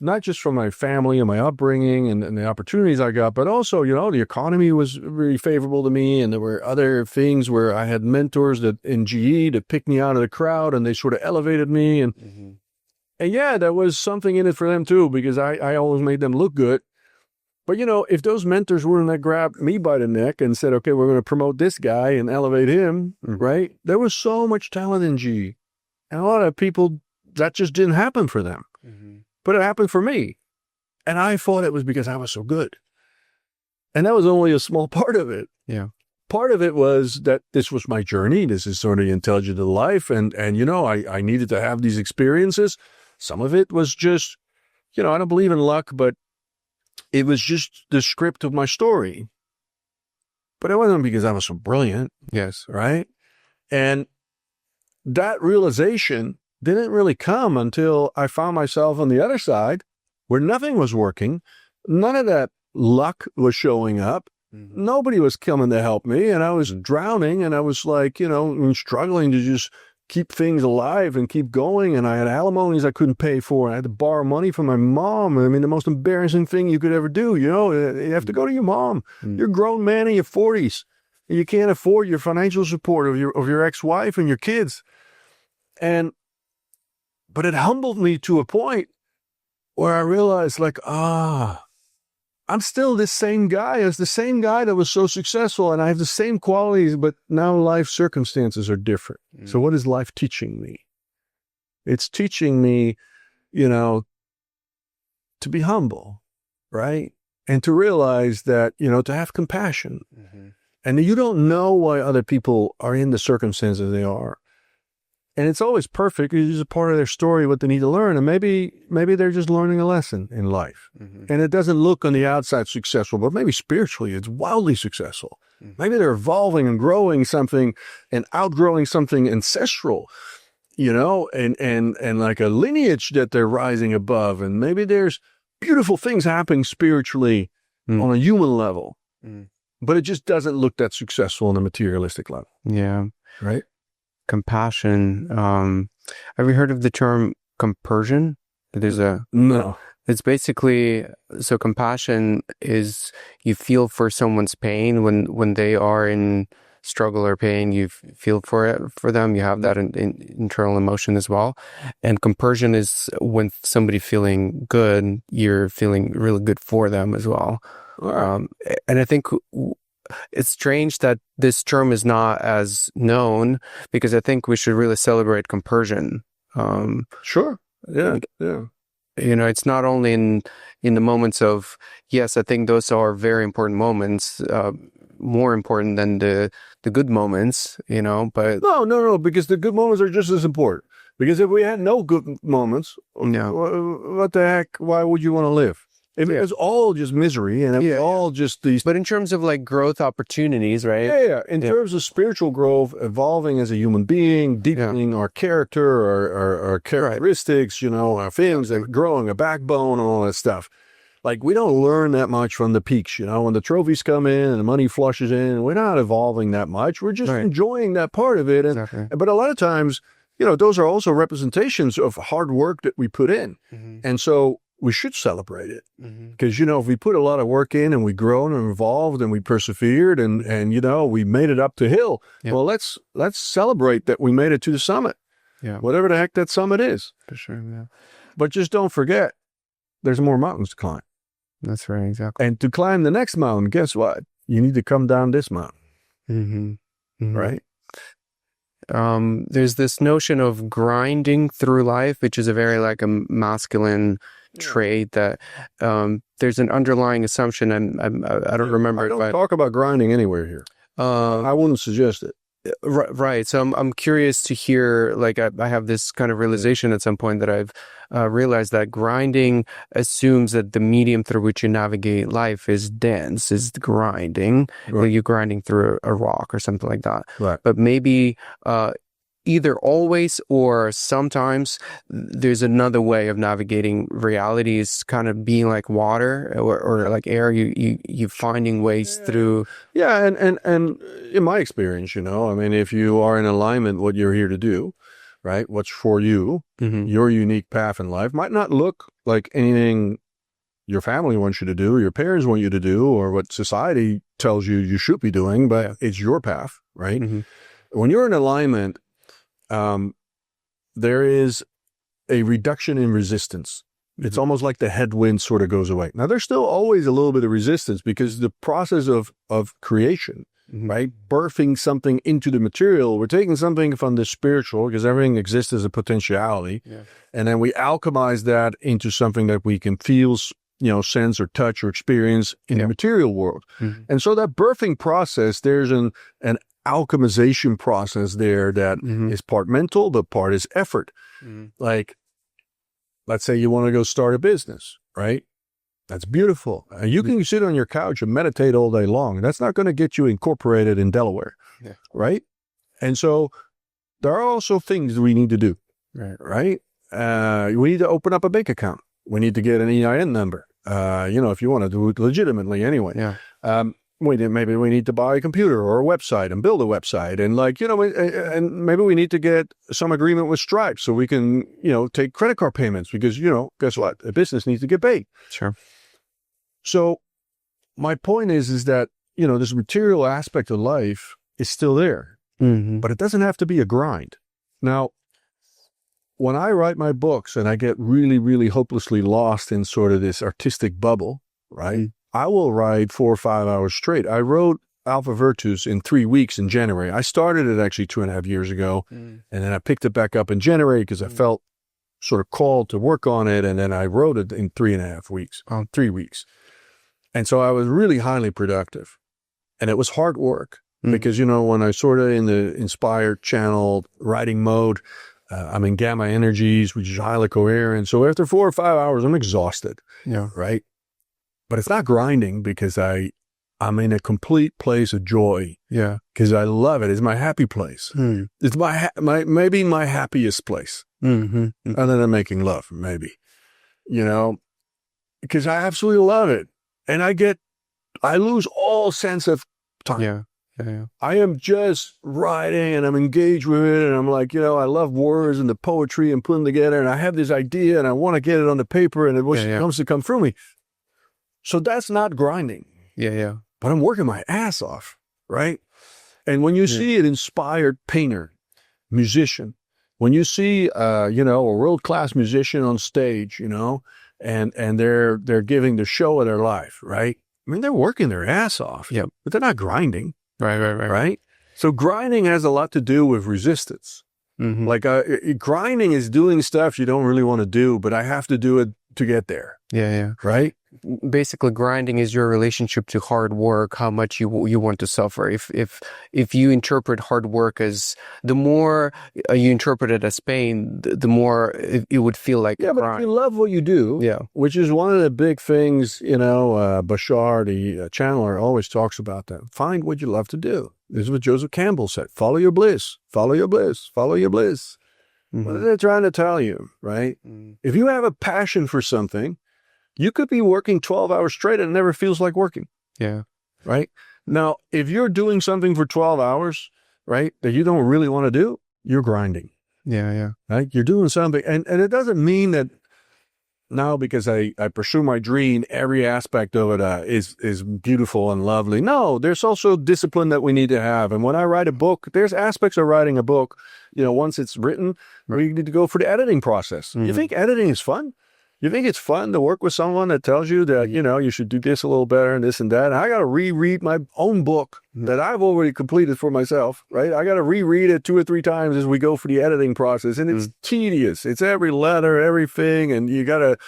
Not just from my family and my upbringing and the opportunities I got, but also, the economy was really favorable to me. And there were other things where I had mentors that in GE that picked me out of the crowd, and they sort of elevated me. And, there was something in it for them too, because I always made them look good. But, if those mentors wouldn't have grabbed me by the neck and said, okay, we're going to promote this guy and elevate him, right? There was so much talent in GE. And a lot of people, that just didn't happen for them. But it happened for me. And I thought it was because I was so good. And that was only a small part of it. Yeah. Part of it was that this was my journey. This is sort of the intelligent of life. And I needed to have these experiences. Some of it was just, I don't believe in luck, but it was just the script of my story. But it wasn't because I was so brilliant. Yes. Right? And that realization didn't really come until I found myself on the other side where nothing was working. None of that luck was showing up. Nobody was coming to help me. And I was drowning, and I was like, struggling to just keep things alive and keep going. And I had alimonies I couldn't pay for. I had to borrow money from my mom. I mean, the most embarrassing thing you could ever do, you have to go to your mom. You're a grown man in your 40s. And you can't afford your financial support of your ex-wife and your kids. But it humbled me to a point where I realized, like, I'm still this same guy as the same guy that was so successful, and I have the same qualities, but now life circumstances are different. So what is life teaching me? It's teaching me, to be humble, right? And to realize that, to have compassion. And you don't know why other people are in the circumstances they are. And it's always perfect. It's just a part of their story, what they need to learn. And maybe they're just learning a lesson in life. And it doesn't look on the outside successful, but maybe spiritually it's wildly successful. Maybe they're evolving and growing something and outgrowing something ancestral, and like a lineage that they're rising above. And maybe there's beautiful things happening spiritually on a human level, but it just doesn't look that successful on a materialistic level. Yeah. Right? Compassion. Have you heard of the term compersion? No. It's basically, so compassion is you feel for someone's pain when they are in struggle or pain. You feel for them. You have that in internal emotion as well. And compersion is when somebody feeling good, you're feeling really good for them as well. Right. And I think it's strange that this term is not as known, because I think we should really celebrate compersion. Sure. Yeah. Yeah. It's not only in the moments of, yes, I think those are very important moments, more important than the good moments, but. No, because the good moments are just as important. Because if we had no good moments, what the heck, why would you want to live? It was all just misery, and it was all just these. But in terms of like growth opportunities, right? Yeah. In terms of spiritual growth, evolving as a human being, deepening our character, our characteristics, our feelings, and growing a backbone, and all that stuff. Like, we don't learn that much from the peaks, when the trophies come in and the money flushes in, we're not evolving that much. We're just enjoying that part of it. But a lot of times, those are also representations of hard work that we put in. And so we should celebrate it because, if we put a lot of work in and we grown and evolved and we persevered and we made it up the hill. Yeah. Well, let's celebrate that we made it to the summit. Yeah. Whatever the heck that summit is. For sure. Yeah. But just don't forget, there's more mountains to climb. That's right. Exactly. And to climb the next mountain, guess what? You need to come down this mountain. Right? There's this notion of grinding through life, which is a very like a masculine trait that there's an underlying assumption, and I don't remember. I don't talk about grinding anywhere here. I wouldn't suggest it. Right. So I'm curious to hear, like, I have this kind of realization at some point that I've realized that grinding assumes that the medium through which you navigate life is dense, is grinding. Right. Like you're grinding through a rock or something like that. Right. But maybe either always or sometimes there's another way of navigating reality, is kind of being like water or like air. You finding ways through. Yeah, and in my experience, if you are in alignment, what you're here to do, right? What's for you, your unique path in life might not look like anything your family wants you to do, or your parents want you to do, or what society tells you should be doing, but it's your path, right? When you're in alignment, there is a reduction in resistance. It's almost like the headwind sort of goes away. Now, there's still always a little bit of resistance because the process of creation, right? Birthing something into the material, we're taking something from the spiritual, because everything exists as a potentiality. Yeah. And then we alchemize that into something that we can feel, sense or touch or experience in the material world. And so that birthing process, there's an alchemization process there that is part mental, but part is effort. Like, let's say you want to go start a business, right? That's beautiful. You can sit on your couch and meditate all day long. That's not going to get you incorporated in Delaware, right? And so there are also things we need to do, right? We need to open up a bank account. We need to get an EIN number, if you want to do it legitimately anyway. Maybe we need to buy a computer or a website and build a website, and and maybe we need to get some agreement with Stripe so we can, take credit card payments because, guess what? A business needs to get paid. Sure. So my point is that, this material aspect of life is still there, but it doesn't have to be a grind. Now, when I write my books and I get really, really hopelessly lost in sort of this artistic bubble, right? I will write 4 or 5 hours straight. I wrote Alpha Virtus in 3 weeks in January. I started it actually 2.5 years ago, and then I picked it back up in January because I felt sort of called to work on it, and then I wrote it in 3.5 weeks, 3 weeks. And so I was really highly productive, and it was hard work because, when I sort of in the inspired channel writing mode, I'm in gamma energies, which is highly coherent. So after 4 or 5 hours, I'm exhausted, right? But it's not grinding because I'm in a complete place of joy. Yeah. Because I love it. It's my happy place. It's maybe my happiest place. Other than making love, maybe. Because I absolutely love it. And I lose all sense of time. Yeah. I am just writing and I'm engaged with it. And I'm like, I love words and the poetry and putting together. And I have this idea and I want to get it on the paper and it comes to come through me. So that's not grinding. But I'm working my ass off, right? And when you see an inspired painter, musician, when you see, a world-class musician on stage, and they're giving the show of their life, right? I mean, they're working their ass off, but they're not grinding. Right? So grinding has a lot to do with resistance. Like grinding is doing stuff you don't really want to do, but I have to do it to get there. Right? Basically, grinding is your relationship to hard work, how much you want to suffer. If you interpret hard work as, the more you interpret it as pain, the more it would feel like a but grind. if you love what you do, which is one of the big things, Bashar, the channeler, always talks about that. Find what you love to do. This is what Joseph Campbell said. Follow your bliss. Follow your bliss. Follow your bliss. What are they trying to tell you, right? If you have a passion for something, you could be working 12 hours straight and it never feels like working. Right? Now, if you're doing something for 12 hours, right, that you don't really want to do, you're grinding. Yeah. Right? You're doing something. And it doesn't mean that now because I pursue my dream, every aspect of it is beautiful and lovely. No, there's also discipline that we need to have. And when I write a book, there's aspects of writing a book, once it's written, where you need to go for the editing process. Mm-hmm. You think editing is fun? You think it's fun to work with someone that tells you that, you should do this a little better and this and that? And I got to reread my own book that I've already completed for myself, right? I got to reread it 2 or 3 times as we go for the editing process. And it's tedious. It's every letter, everything. And you got to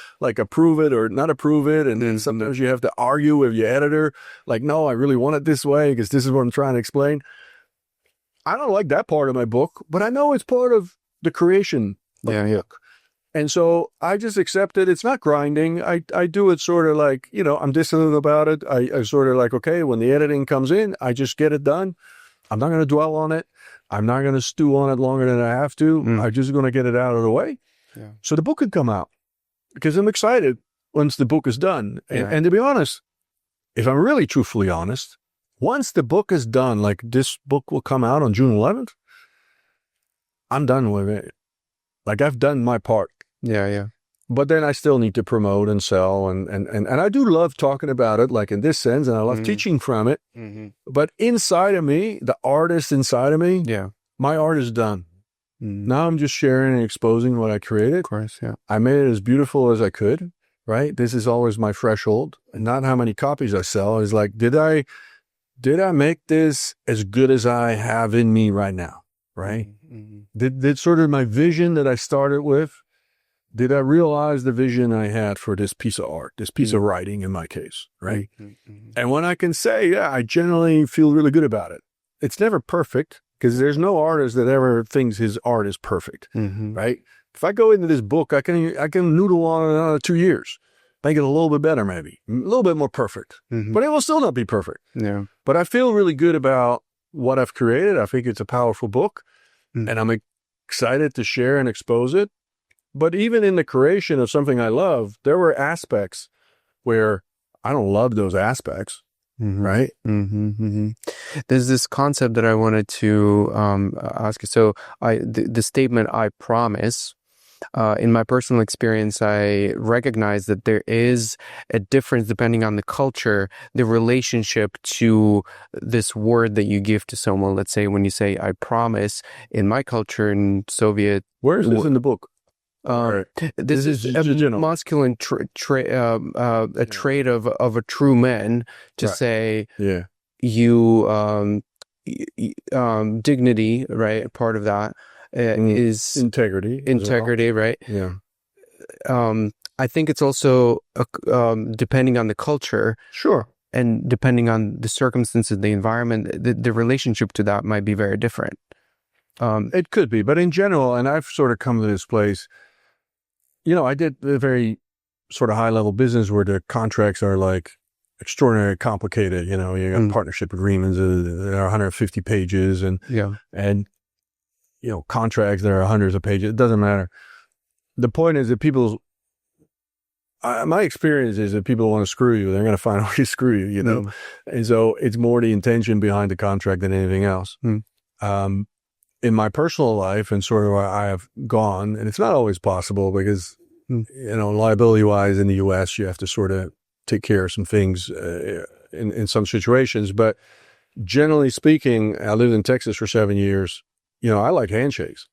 approve it or not approve it. And then sometimes you have to argue with your editor. Like, no, I really want it this way because this is what I'm trying to explain. I don't like that part of my book, but I know it's part of the creation of the book. And so I just accept it. It's not grinding. I do it sort of like, I'm disciplined about it. I sort of like, okay, when the editing comes in, I just get it done. I'm not going to dwell on it. I'm not going to stew on it longer than I have to. I'm just going to get it out of the way. Yeah. So the book could come out because I'm excited once the book is done. And to be honest, if I'm really truthfully honest, once the book is done, like this book will come out on June 11th, I'm done with it. Like I've done my part. Yeah. But then I still need to promote and sell. And I do love talking about it, like in this sense, and I love teaching from it. Mm-hmm. But inside of me, the artist inside of me, my art is done. Mm-hmm. Now I'm just sharing and exposing what I created. Of course, yeah. I made it as beautiful as I could, right? This is always my threshold. And not how many copies I sell. It's like, did I make this as good as I have in me right now, right? Mm-hmm. Did sort of my vision that I started with, did I realize the vision I had for this piece of art, this piece of writing in my case, right? Mm-hmm. And when I can say, I generally feel really good about it. It's never perfect because there's no artist that ever thinks his art is perfect, right? If I go into this book, I can noodle on it another 2 years, make it a little bit better maybe, a little bit more perfect, but it will still not be perfect. Yeah. But I feel really good about what I've created. I think it's a powerful book and I'm excited to share and expose it. But even in the creation of something I love, there were aspects where I don't love those aspects, right? There's this concept that I wanted to ask you. So the statement, I promise, in my personal experience, I recognize that there is a difference depending on the culture, the relationship to this word that you give to someone. Let's say when you say, I promise, in my culture in Soviet. Where is this in the book? This is a masculine trait of a true man to say, you dignity, right? Part of that is integrity, right? Yeah. I think it's also depending on the culture, sure, and depending on the circumstances, the environment, the relationship to that might be very different. It could be, but in general, and I've sort of come to this place. I did a very sort of high level business where the contracts are like extraordinarily complicated. You got partnership agreements that are 150 pages and contracts that are hundreds of pages. It doesn't matter. The point is that my experience is that people want to screw you. They're going to find a way to screw you, And so it's more the intention behind the contract than anything else. In my personal life and sort of where I have gone, and it's not always possible because, liability-wise in the U.S., you have to sort of take care of some things in some situations. But generally speaking, I lived in Texas for 7 years. I like handshakes.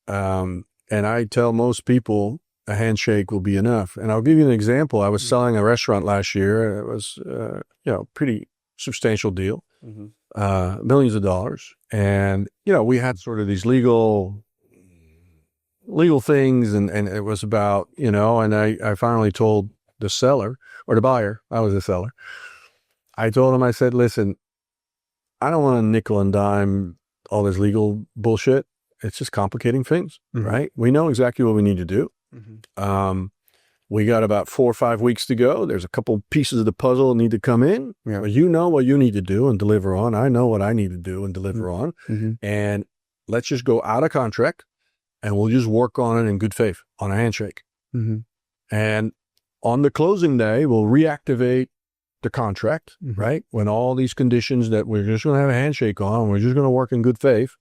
And I tell most people a handshake will be enough. And I'll give you an example. I was selling a restaurant last year. It was, pretty substantial deal. Millions of dollars. And, we had sort of these legal things and it was about, and I finally told the seller or the buyer, I was the seller. I told him, I said, listen, I don't want to nickel and dime all this legal bullshit. It's just complicating things, right? We know exactly what we need to do. We got about 4 or 5 weeks to go. There's a couple pieces of the puzzle that need to come in. Yeah. You know what you need to do and deliver on. I know what I need to do and deliver on. And let's just go out of contract and we'll just work on it in good faith on a handshake. And on the closing day, we'll reactivate the contract, right? When all these conditions that we're just going to have a handshake on, we're just going to work in good faith.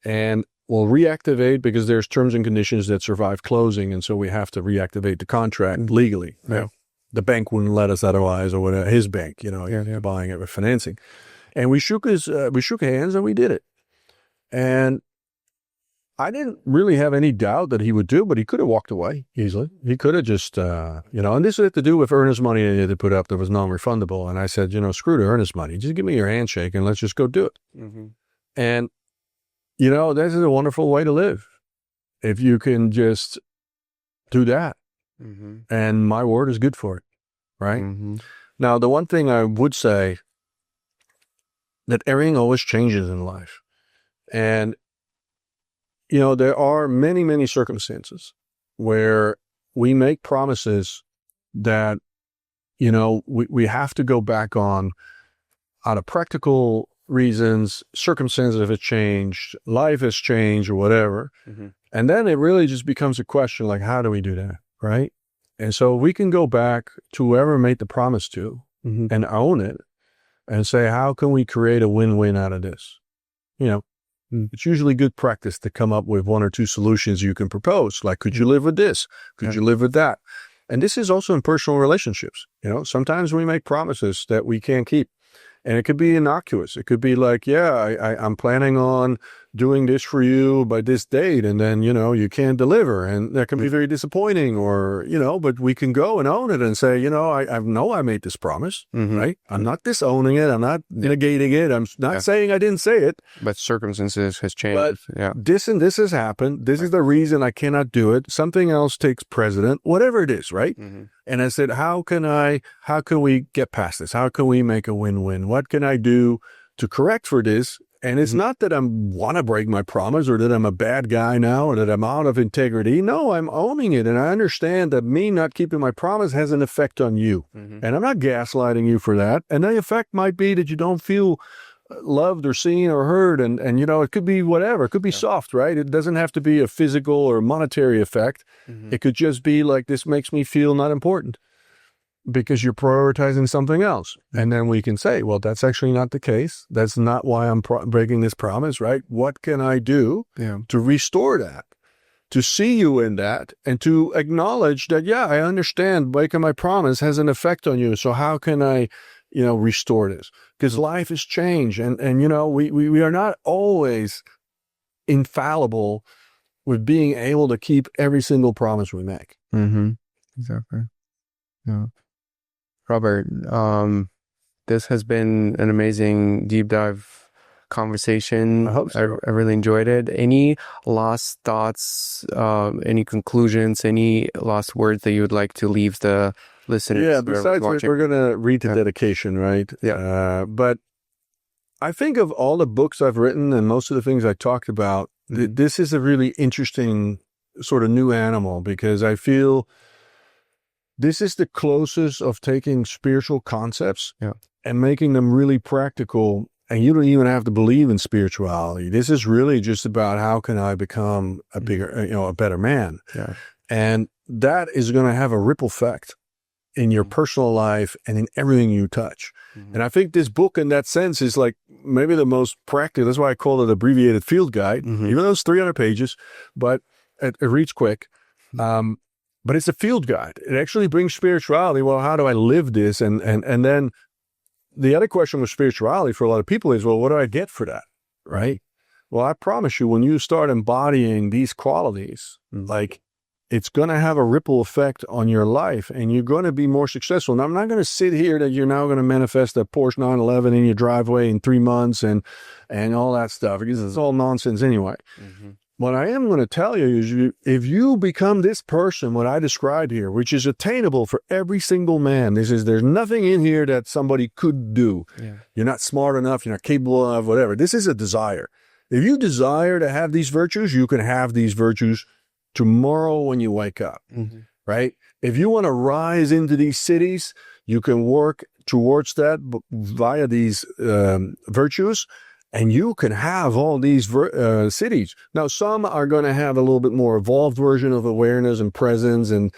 And will reactivate because there's terms and conditions that survive closing. And so we have to reactivate the contract legally. Yeah. The bank wouldn't let us otherwise, or whatever, his bank, buying it with financing. And we shook hands and we did it. And I didn't really have any doubt that he would do, but he could have walked away easily. He could have just, and this had to do with earnest money they had to put up that was non-refundable. And I said, screw the earnest money. Just give me your handshake and let's just go do it. Mm-hmm. And, this is a wonderful way to live. If you can just do that. Mm-hmm. And my word is good for it. Right? Mm-hmm. Now, the one thing I would say that everything always changes in life. And, there are many, many circumstances where we make promises that, we have to go back on out of practical reasons. Circumstances have changed, life has changed or whatever. Mm-hmm. And then it really just becomes a question like, how do we do that? Right? And so we can go back to whoever made the promise to and own it and say, how can we create a win-win out of this? It's usually good practice to come up with one or two solutions you can propose. Like, could you live with this? Could you live with that? And this is also in personal relationships. Sometimes we make promises that we can't keep. And it could be innocuous. It could be like, I'm planning on doing this for you by this date. And then, you can't deliver. And that can be very disappointing or, but we can go and own it and say, I know I made this promise, right? I'm not disowning it. I'm not negating it. I'm not saying I didn't say it. But circumstances has changed. But this and this has happened. This is the reason I cannot do it. Something else takes precedent, whatever it is, right? Mm-hmm. And I said, how can we get past this? How can we make a win-win? What can I do to correct for this? And it's not that I want to break my promise or that I'm a bad guy now or that I'm out of integrity. No, I'm owning it. And I understand that me not keeping my promise has an effect on you. Mm-hmm. And I'm not gaslighting you for that. And the effect might be that you don't feel loved or seen or heard. And it could be whatever. It could be soft, right? It doesn't have to be a physical or monetary effect. Mm-hmm. It could just be like, this makes me feel not important because you're prioritizing something else. And then we can say, well, that's actually not the case. That's not why I'm breaking this promise, right? What can I do to restore that, to see you in that, and to acknowledge that, I understand breaking my promise has an effect on you. So how can I, restore this? Because life has changed. And we are not always infallible with being able to keep every single promise we make. Mm-hmm. Exactly. Yeah. Robert, this has been an amazing deep dive conversation. I hope so. I really enjoyed it. Any last thoughts, any conclusions, any last words that you would like to leave the listeners? Yeah, besides we're going to read the dedication, right? Yeah. But I think of all the books I've written and most of the things I talked about, this is a really interesting sort of new animal because I feel this is the closest of taking spiritual concepts and making them really practical. And you don't even have to believe in spirituality. This is really just about how can I become a bigger, a better man. Yeah. And that is going to have a ripple effect in your personal life and in everything you touch. Mm-hmm. And I think this book in that sense is like maybe the most practical. That's why I call it abbreviated field guide, even though it's 300 pages, but it reads quick. But it's a field guide. It actually brings spirituality. Well, how do I live this? And then the other question with spirituality for a lot of people is, well, what do I get for that? Right? Well, I promise you, when you start embodying these qualities, like it's going to have a ripple effect on your life and you're going to be more successful. Now, I'm not going to sit here that you're now going to manifest a Porsche 911 in your driveway in 3 months and all that stuff because it's all nonsense anyway. Mm-hmm. What I am going to tell you is if you become this person, what I described here, which is attainable for every single man, there's nothing in here that somebody could do. Yeah. You're not smart enough. You're not capable of whatever. This is a desire. If you desire to have these virtues, you can have these virtues tomorrow when you wake up, right? If you want to rise into these cities, you can work towards that via these virtues. And you can have all these cities. Now, some are going to have a little bit more evolved version of awareness and presence and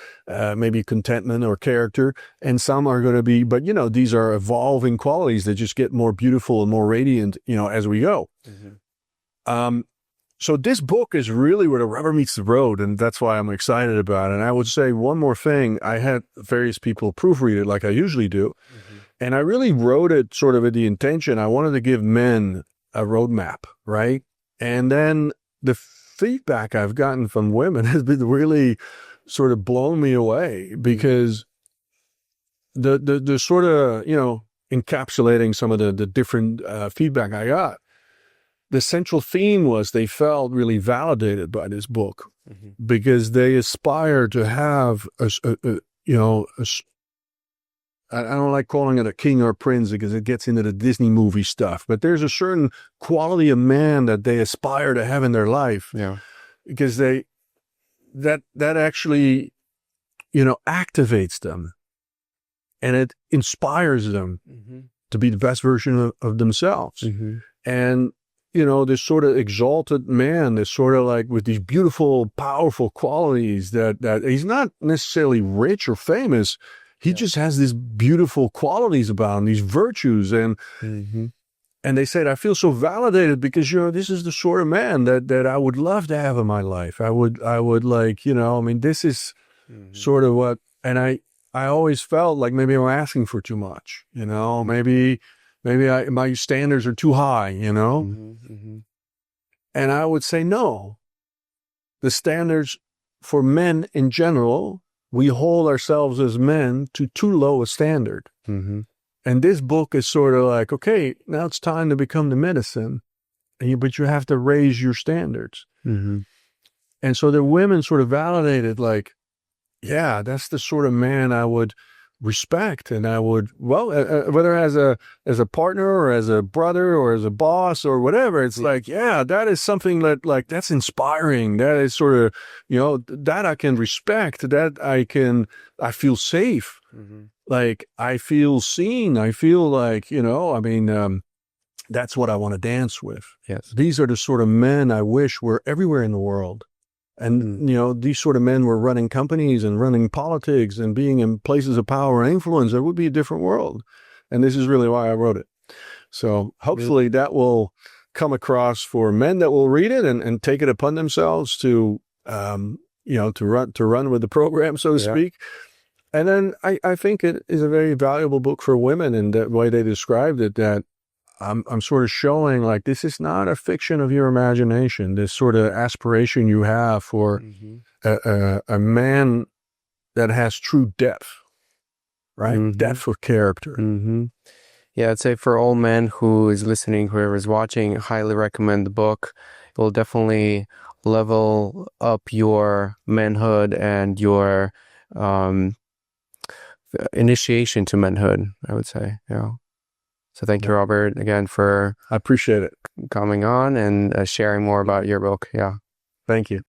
maybe contentment or character. And some are going to be, but these are evolving qualities that just get more beautiful and more radiant, as we go. Mm-hmm. so this book is really where the rubber meets the road, and that's why I'm excited about it. And I would say one more thing. I had various people proofread it like I usually do. And I really wrote it sort of with the intention. I wanted to give men a roadmap, right? And then the feedback I've gotten from women has been really sort of blown me away, because the sort of, encapsulating some of the different feedback I got, the central theme was they felt really validated by this book, because they aspire to have I don't like calling it a king or prince because it gets into the Disney movie stuff, but there's a certain quality of man that they aspire to have in their life. Yeah. Because that actually, activates them, and it inspires them to be the best version of themselves. And, this sort of exalted man, this sort of like with these beautiful, powerful qualities that he's not necessarily rich or famous. He just has these beautiful qualities about him, these virtues. And they said, I feel so validated because, this is the sort of man that I would love to have in my life. I would like, this is sort of what, and I always felt like maybe I'm asking for too much, maybe my standards are too high, and I would say, no, the standards for men in general, we hold ourselves as men to too low a standard. And this book is sort of like, okay, now it's time to become the medicine, but you have to raise your standards. And so the women sort of validated, like, yeah, that's the sort of man I would respect, and I would, whether as a partner or as a brother or as a boss or whatever, it's like, yeah, that is something that, like, that's inspiring. That is sort of, that I can respect, that I feel safe. Like, I feel seen. I feel like, that's what I want to dance with. Yes. These are the sort of men I wish were everywhere in the world. And, these sort of men were running companies and running politics and being in places of power and influence. It would be a different world. And this is really why I wrote it. So hopefully that will come across for men that will read it and take it upon themselves to, to run with the program, so to speak. And then I think it is a very valuable book for women in the way they described it, that I'm sort of showing, like, this is not a fiction of your imagination, this sort of aspiration you have for a man that has true depth, right? Depth of character. Yeah, I'd say for all men who is listening, whoever is watching, highly recommend the book. It will definitely level up your manhood and your initiation to manhood, I would say. So thank you, Robert, again, for I appreciate it. coming on and sharing more about your book. Yeah. Thank you.